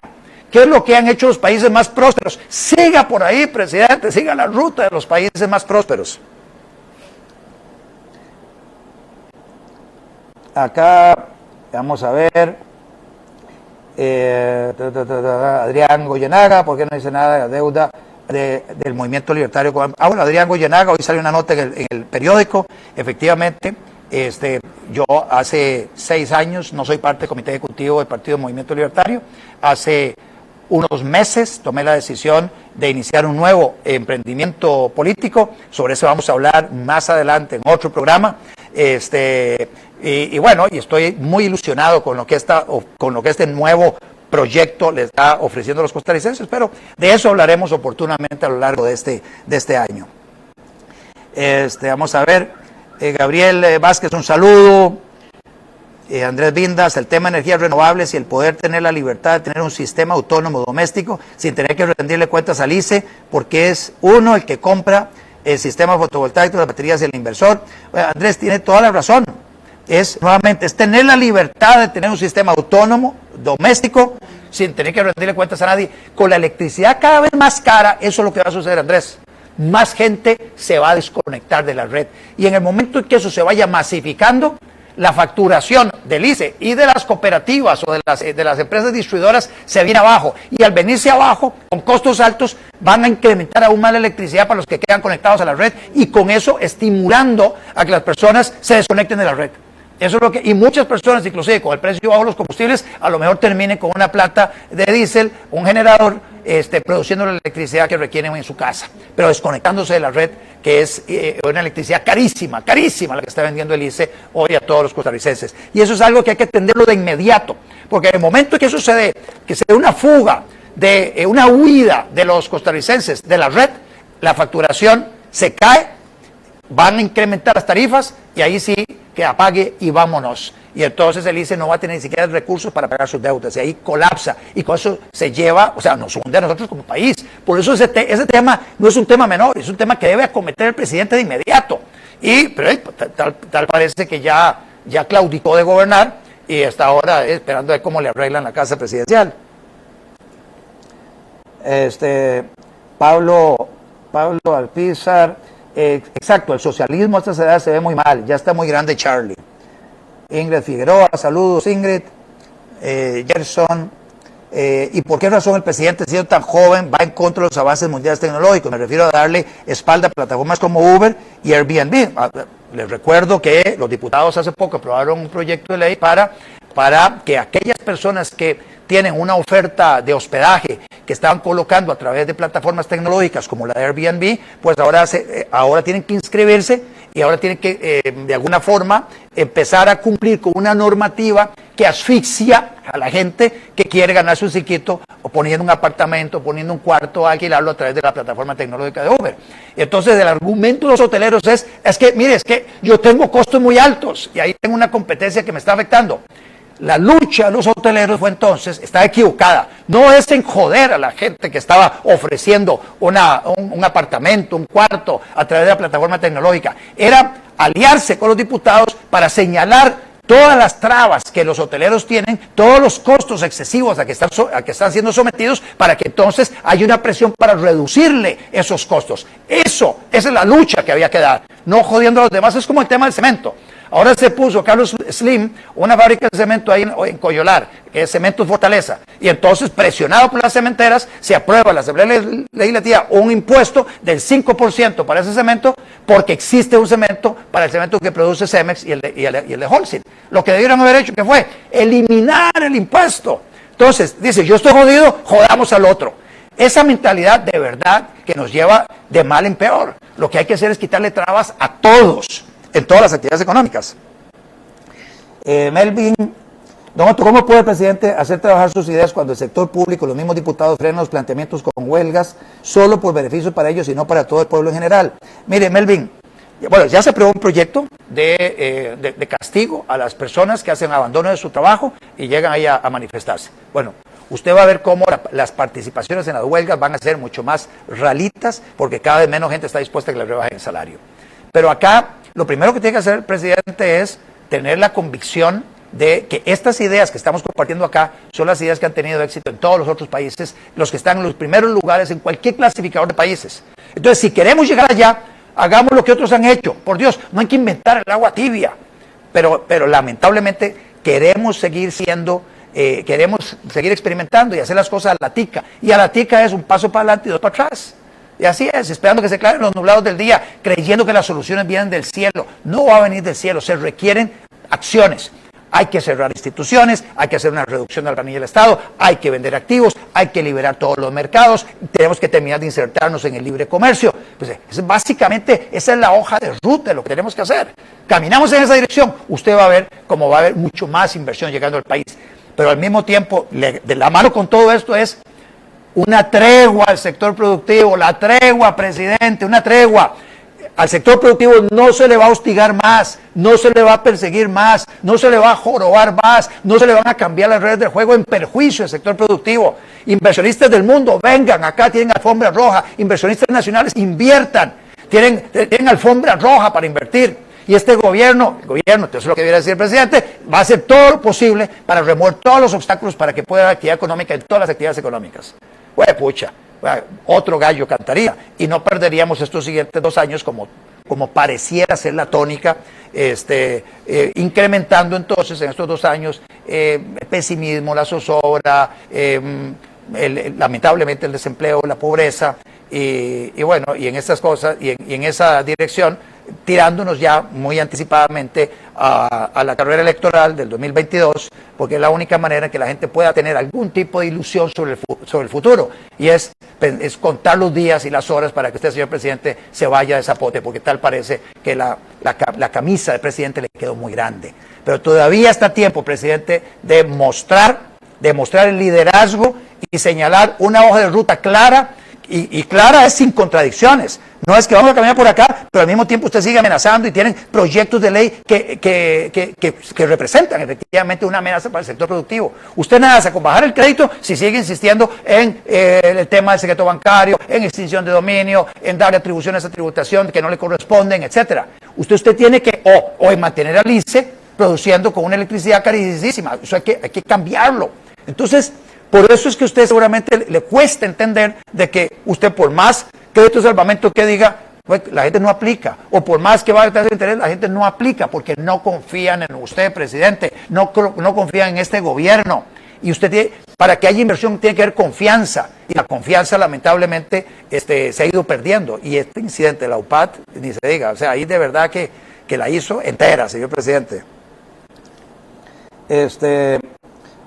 ¿Qué es lo que han hecho los países más prósperos? Siga por ahí, presidente, siga la ruta de los países más prósperos. Acá, vamos a ver, Adrián Goyenaga, ¿por qué no dice nada de la deuda del movimiento libertario? Bueno, Adrián Goyenaga, hoy salió una nota en el periódico, efectivamente, yo hace 6 años no soy parte del comité ejecutivo del Partido Movimiento Libertario, hace unos meses tomé la decisión de iniciar un nuevo emprendimiento político. Sobre eso vamos a hablar más adelante en otro programa. Y bueno, y estoy muy ilusionado con lo que este nuevo proyecto les está ofreciendo a los costarricenses, pero de eso hablaremos oportunamente a lo largo de este año. Vamos a ver, Gabriel Vázquez, un saludo. Andrés Vindas, el tema de energías renovables y el poder tener la libertad de tener un sistema autónomo doméstico sin tener que rendirle cuentas al ICE, porque es uno el que compra el sistema fotovoltaico, las baterías y el inversor. Bueno, Andrés tiene toda la razón. Nuevamente, es tener la libertad de tener un sistema autónomo, doméstico, sin tener que rendirle cuentas a nadie. Con la electricidad cada vez más cara, eso es lo que va a suceder, Andrés. Más gente se va a desconectar de la red. Y en el momento en que eso se vaya masificando, la facturación del ICE y de las cooperativas o de las empresas distribuidoras se viene abajo. Y al venirse abajo, con costos altos, van a incrementar aún más la electricidad para los que quedan conectados a la red y con eso estimulando a que las personas se desconecten de la red. Eso es lo que, y muchas personas, inclusive con el precio bajo de los combustibles, a lo mejor terminen con una planta de diésel, un generador, produciendo la electricidad que requieren en su casa, pero desconectándose de la red, que es una electricidad carísima, carísima la que está vendiendo el ICE hoy a todos los costarricenses. Y eso es algo que hay que atenderlo de inmediato, porque en el momento que eso se dé, que se dé una fuga, una huida de los costarricenses de la red, la facturación se cae, van a incrementar las tarifas y ahí sí que apague y vámonos. Y entonces el ICE no va a tener ni siquiera recursos para pagar sus deudas y ahí colapsa y con eso se lleva, o sea, nos hunde a nosotros como país. Por eso ese tema no es un tema menor, es un tema que debe acometer el presidente de inmediato. Pero él tal parece que ya claudicó de gobernar y está ahora esperando a ver cómo le arreglan la casa presidencial. Pablo Alpizar, exacto, el socialismo a esta edad se ve muy mal, ya está muy grande Charlie. Ingrid Figueroa, saludos Ingrid. Gerson, ¿y por qué razón el presidente, siendo tan joven, va en contra de los avances mundiales tecnológicos? Me refiero a darle espalda a plataformas como Uber y Airbnb. Les recuerdo que los diputados hace poco aprobaron un proyecto de ley para que aquellas personas que tienen una oferta de hospedaje que estaban colocando a través de plataformas tecnológicas como la de Airbnb, pues ahora tienen que inscribirse y ahora tienen que, de alguna forma, empezar a cumplir con una normativa que asfixia a la gente que quiere ganarse un chiquito o poniendo un apartamento, poniendo un cuarto a alquilarlo a través de la plataforma tecnológica de Uber. Entonces, el argumento de los hoteleros es que, mire, es que yo tengo costos muy altos y ahí tengo una competencia que me está afectando. La lucha de los hoteleros fue entonces, está equivocada, no es en joder a la gente que estaba ofreciendo un apartamento, un cuarto a través de la plataforma tecnológica, era aliarse con los diputados para señalar todas las trabas que los hoteleros tienen, todos los costos excesivos a que están siendo sometidos, para que entonces haya una presión para reducirle esos costos. Esa es la lucha que había que dar, no jodiendo a los demás. Es como el tema del cemento. Ahora se puso Carlos Slim, una fábrica de cemento ahí en Coyolar, que es Cementos Fortaleza, y entonces, presionado por las cementeras, se aprueba en la Asamblea Legislativa un impuesto del 5% para ese cemento, porque existe un cemento para el cemento que produce Cemex y el de Holcim. Lo que debieron haber hecho, ¿qué fue? Eliminar el impuesto. Entonces, dice, yo estoy jodido, jodamos al otro. Esa mentalidad de verdad que nos lleva de mal en peor. Lo que hay que hacer es quitarle trabas a todos, en todas las actividades económicas. Melvin, don Otto, ¿cómo puede el presidente hacer trabajar sus ideas cuando el sector público, los mismos diputados, frenan los planteamientos con huelgas solo por beneficio para ellos y no para todo el pueblo en general? Mire, Melvin, bueno, ya se aprobó un proyecto de castigo a las personas que hacen abandono de su trabajo y llegan ahí a manifestarse. Bueno, usted va a ver cómo las participaciones en las huelgas van a ser mucho más realistas, porque cada vez menos gente está dispuesta a que le rebajen el salario. Pero acá, lo primero que tiene que hacer el presidente es tener la convicción de que estas ideas que estamos compartiendo acá son las ideas que han tenido éxito en todos los otros países, los que están en los primeros lugares en cualquier clasificador de países. Entonces, si queremos llegar allá, hagamos lo que otros han hecho. Por Dios, no hay que inventar el agua tibia. Pero lamentablemente queremos seguir experimentando y hacer las cosas a la tica. Y a la tica es un paso para adelante y dos para atrás. Y así es, esperando que se aclaren los nublados del día, creyendo que las soluciones vienen del cielo. No va a venir del cielo, se requieren acciones. Hay que cerrar instituciones, hay que hacer una reducción del planilla del Estado, hay que vender activos, hay que liberar todos los mercados, tenemos que terminar de insertarnos en el libre comercio. Pues básicamente esa es la hoja de ruta de lo que tenemos que hacer. Caminamos en esa dirección, usted va a ver cómo va a haber mucho más inversión llegando al país. Pero al mismo tiempo, de la mano con todo esto es una tregua al sector productivo, la tregua, presidente, una tregua. Al sector productivo no se le va a hostigar más, no se le va a perseguir más, no se le va a jorobar más, no se le van a cambiar las reglas del juego en perjuicio del sector productivo. Inversionistas del mundo, vengan, acá tienen alfombra roja, inversionistas nacionales, inviertan, tienen alfombra roja para invertir. Y este gobierno, eso es lo que debería decir el presidente, va a hacer todo lo posible para remover todos los obstáculos para que pueda haber actividad económica en todas las actividades económicas. Pucha, otro gallo cantaría y no perderíamos estos siguientes 2 años como pareciera ser la tónica, incrementando entonces en estos 2 años el pesimismo, la zozobra, lamentablemente el desempleo, la pobreza y bueno, y en estas cosas y en esa dirección, tirándonos ya muy anticipadamente a la carrera electoral del 2022, porque es la única manera en que la gente pueda tener algún tipo de ilusión sobre el futuro, y es contar los días y las horas para que usted, señor presidente, se vaya de zapote, porque tal parece que la camisa del presidente le quedó muy grande. Pero todavía está a tiempo, presidente, de mostrar el liderazgo y señalar una hoja de ruta clara, y clara es sin contradicciones. No es que vamos a caminar por acá, pero al mismo tiempo usted sigue amenazando y tienen proyectos de ley que representan efectivamente una amenaza para el sector productivo. Usted nada hace con bajar el crédito si sigue insistiendo en el tema del secreto bancario, en extinción de dominio, en darle atribuciones a tributación que no le corresponden, etcétera. Usted tiene que o mantener al ICE produciendo con una electricidad carísima. Eso hay que cambiarlo. Entonces, por eso es que a usted seguramente le cuesta entender de que usted, por más crédito de salvamento que diga, pues, la gente no aplica, o por más que va a tener interés, la gente no aplica porque no confían en usted, presidente, no confían en este gobierno. Y usted para que haya inversión tiene que haber confianza, y la confianza lamentablemente se ha ido perdiendo. Y este incidente de la UPAD, ni se diga, o sea, ahí de verdad que la hizo entera, señor presidente.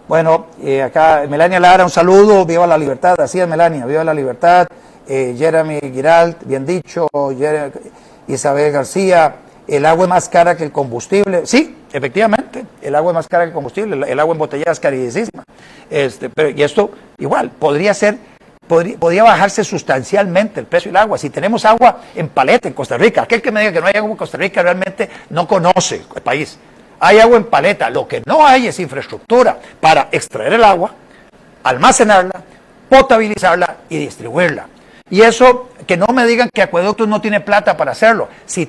Bueno, acá Melania Lara, un saludo, viva la libertad, así es Melania, viva la libertad. Jeremy Giralt, bien dicho, Isabel García, el agua es más cara que el combustible. Sí, efectivamente, el agua es más cara que el combustible, el agua embotellada es carísima. Y esto igual, podría bajarse sustancialmente el precio del agua. Si tenemos agua en paleta en Costa Rica, aquel que me diga que no hay agua en Costa Rica realmente no conoce el país. Hay agua en paleta, lo que no hay es infraestructura para extraer el agua, almacenarla, potabilizarla y distribuirla. Y eso, que no me digan que Acueductos no tiene plata para hacerlo. Si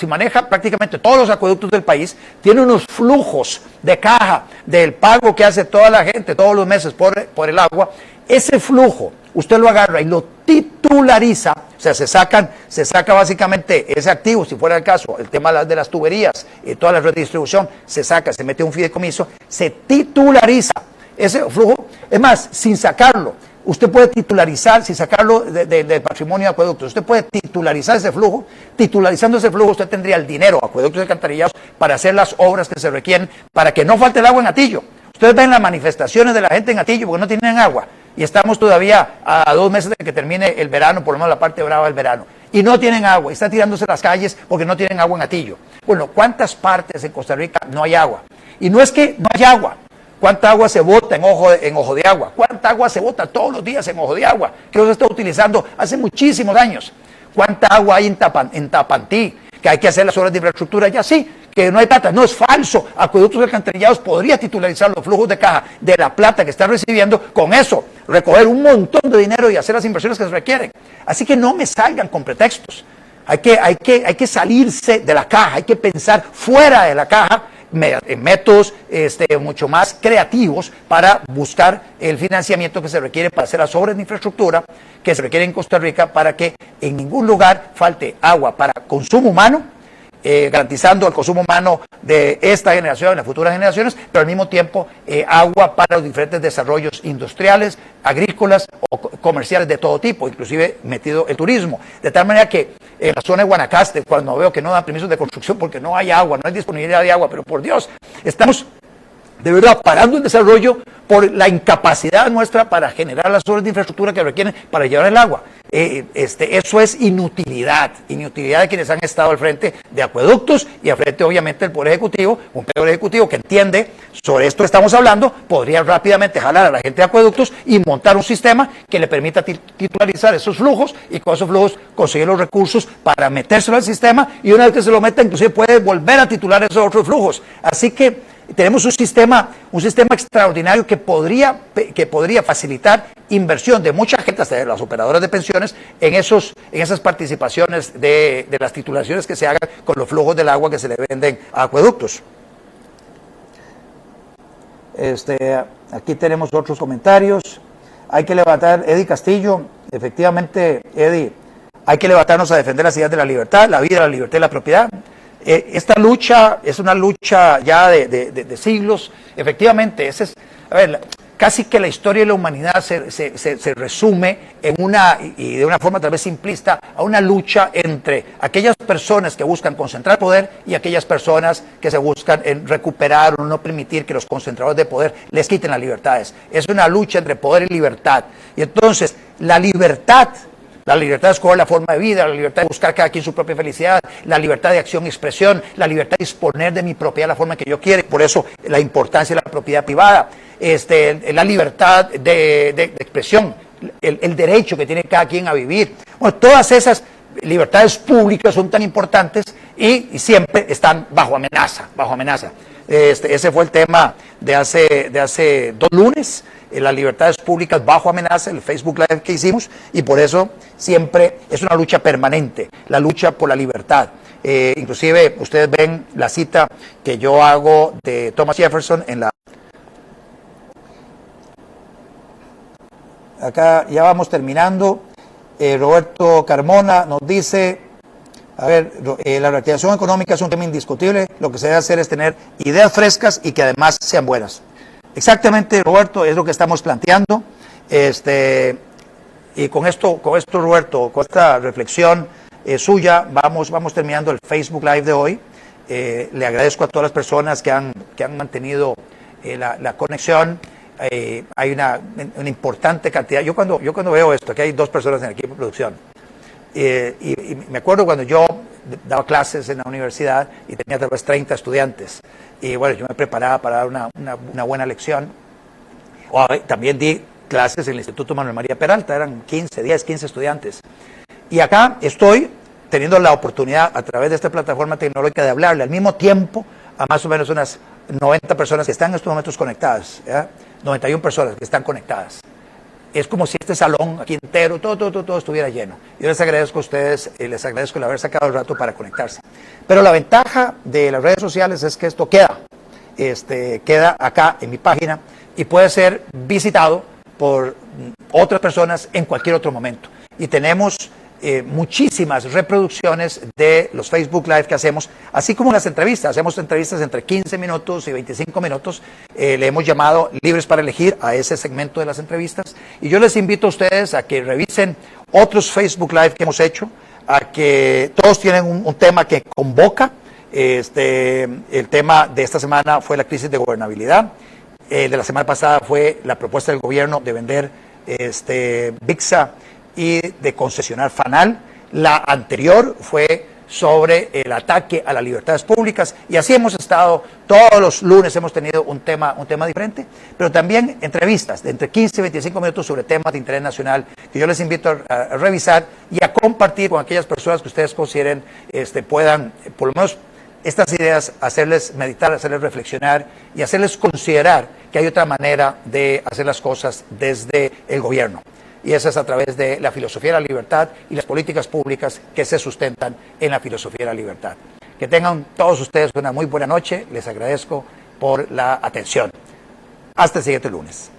maneja prácticamente todos los acueductos del país, tiene unos flujos de caja del pago que hace toda la gente todos los meses por el agua. Ese flujo, usted lo agarra y lo titulariza, o sea, se saca básicamente ese activo, si fuera el caso, el tema de las tuberías y toda la redistribución, se mete un fideicomiso, se titulariza ese flujo. Es más, sin sacarlo, usted puede titularizar, sin sacarlo del patrimonio de acueductos, usted puede titularizar ese flujo. Titularizando ese flujo, usted tendría el dinero, acueductos y alcantarillados, para hacer las obras que se requieren para que no falte el agua en Atillo. Ustedes ven las manifestaciones de la gente en Atillo porque no tienen agua. Y estamos todavía a 2 meses de que termine el verano, por lo menos la parte brava del verano. Y no tienen agua, y están tirándose las calles porque no tienen agua en Atillo. Bueno, ¿cuántas partes en Costa Rica no hay agua? Y no es que no haya agua. ¿Cuánta agua se bota en Ojo de Agua? ¿Cuánta agua se bota todos los días en Ojo de Agua? Que no se está utilizando hace muchísimos años. ¿Cuánta agua hay en Tapantí? Que hay que hacer las obras de infraestructura ya sí, que no hay plata. No, es falso. Acueductos y alcantarillados podría titularizar los flujos de caja de la plata que está recibiendo, con eso recoger un montón de dinero y hacer las inversiones que se requieren. Así que no me salgan con pretextos. Hay que salirse de la caja, hay que pensar fuera de la caja, en métodos mucho más creativos para buscar el financiamiento que se requiere para hacer las obras de infraestructura que se requieren en Costa Rica, para que en ningún lugar falte agua para consumo humano garantizando el consumo humano de esta generación y las futuras generaciones, pero al mismo tiempo agua para los diferentes desarrollos industriales, agrícolas o comerciales de todo tipo, inclusive metido el turismo. De tal manera que en la zona de Guanacaste, cuando veo que no dan permisos de construcción porque no hay agua, no hay disponibilidad de agua, pero por Dios, estamos de verdad parando el desarrollo por la incapacidad nuestra para generar las obras de infraestructura que requieren para llevar el agua. Eso es inutilidad de quienes han estado al frente de acueductos y al frente obviamente del Poder Ejecutivo. Un Poder Ejecutivo que entiende sobre esto que estamos hablando, podría rápidamente jalar a la gente de acueductos y montar un sistema que le permita titularizar esos flujos y con esos flujos conseguir los recursos para metérselo al sistema, y una vez que se lo meta inclusive puede volver a titular esos otros flujos. Así que tenemos un sistema extraordinario que podría facilitar inversión de mucha gente, hasta de las operadoras de pensiones, en esas participaciones de las titulaciones que se hagan con los flujos del agua que se le venden a acueductos. Aquí tenemos otros comentarios. Hay que levantar, Eddie Castillo, efectivamente, Eddie, hay que levantarnos a defender las ideas de la libertad, la vida, la libertad y la propiedad. Esta lucha es una lucha ya de siglos. Efectivamente, casi que la historia de la humanidad se resume y de una forma tal vez simplista, a una lucha entre aquellas personas que buscan concentrar poder y aquellas personas que se buscan en recuperar o no permitir que los concentradores de poder les quiten las libertades. Es una lucha entre poder y libertad. Y entonces, la libertad de escoger la forma de vida, la libertad de buscar cada quien su propia felicidad, la libertad de acción y expresión, la libertad de disponer de mi propiedad de la forma que yo quiera, por eso la importancia de la propiedad privada, la libertad de expresión, el derecho que tiene cada quien a vivir. Bueno, todas esas libertades públicas son tan importantes y siempre están bajo amenaza. Ese fue el tema de hace 2 lunes. Las libertades públicas bajo amenaza, el Facebook Live que hicimos, y por eso siempre es una lucha permanente, la lucha por la libertad. Inclusive ustedes ven la cita que yo hago de Thomas Jefferson en la... Acá ya vamos terminando. Roberto Carmona nos dice, la reactivación económica es un tema indiscutible, lo que se debe hacer es tener ideas frescas y que además sean buenas. Exactamente, Roberto, es lo que estamos planteando. Y con esto, Roberto, con esta reflexión suya, vamos terminando el Facebook Live de hoy. Le agradezco a todas las personas que han mantenido la conexión. Hay una importante cantidad. Yo cuando veo esto, que hay 2 personas en el equipo de producción, y me acuerdo cuando yo daba clases en la universidad y tenía tal vez 30 estudiantes, y bueno, yo me preparaba para dar una buena lección. También di clases en el Instituto Manuel María Peralta, eran 10, 15 estudiantes. Y acá estoy teniendo la oportunidad a través de esta plataforma tecnológica de hablarle al mismo tiempo a más o menos unas 90 personas que están en estos momentos conectadas, 91 personas que están conectadas. Es como si este salón aquí entero, todo estuviera lleno. Yo les agradezco a ustedes, les agradezco el haber sacado el rato para conectarse. Pero la ventaja de las redes sociales es que esto queda acá en mi página y puede ser visitado por otras personas en cualquier otro momento. Y tenemos muchísimas reproducciones de los Facebook Live que hacemos, así como las entrevistas. Hacemos entrevistas entre 15 minutos y 25 minutos. Le hemos llamado Libres para Elegir a ese segmento de las entrevistas. Y yo les invito a ustedes a que revisen otros Facebook Live que hemos hecho, a que todos tienen un tema que convoca. El tema de esta semana fue la crisis de gobernabilidad. El de la semana pasada fue la propuesta del gobierno de vender VIXA y de concesionar FANAL. La anterior fue sobre el ataque a las libertades públicas, y así hemos estado, todos los lunes hemos tenido un tema diferente, pero también entrevistas de entre 15 y 25 minutos sobre temas de interés nacional que yo les invito a revisar y a compartir con aquellas personas que ustedes consideren puedan, por lo menos estas ideas, hacerles meditar, hacerles reflexionar y hacerles considerar que hay otra manera de hacer las cosas desde el gobierno. Y eso es a través de la filosofía de la libertad y las políticas públicas que se sustentan en la filosofía de la libertad. Que tengan todos ustedes una muy buena noche. Les agradezco por la atención. Hasta el siguiente lunes.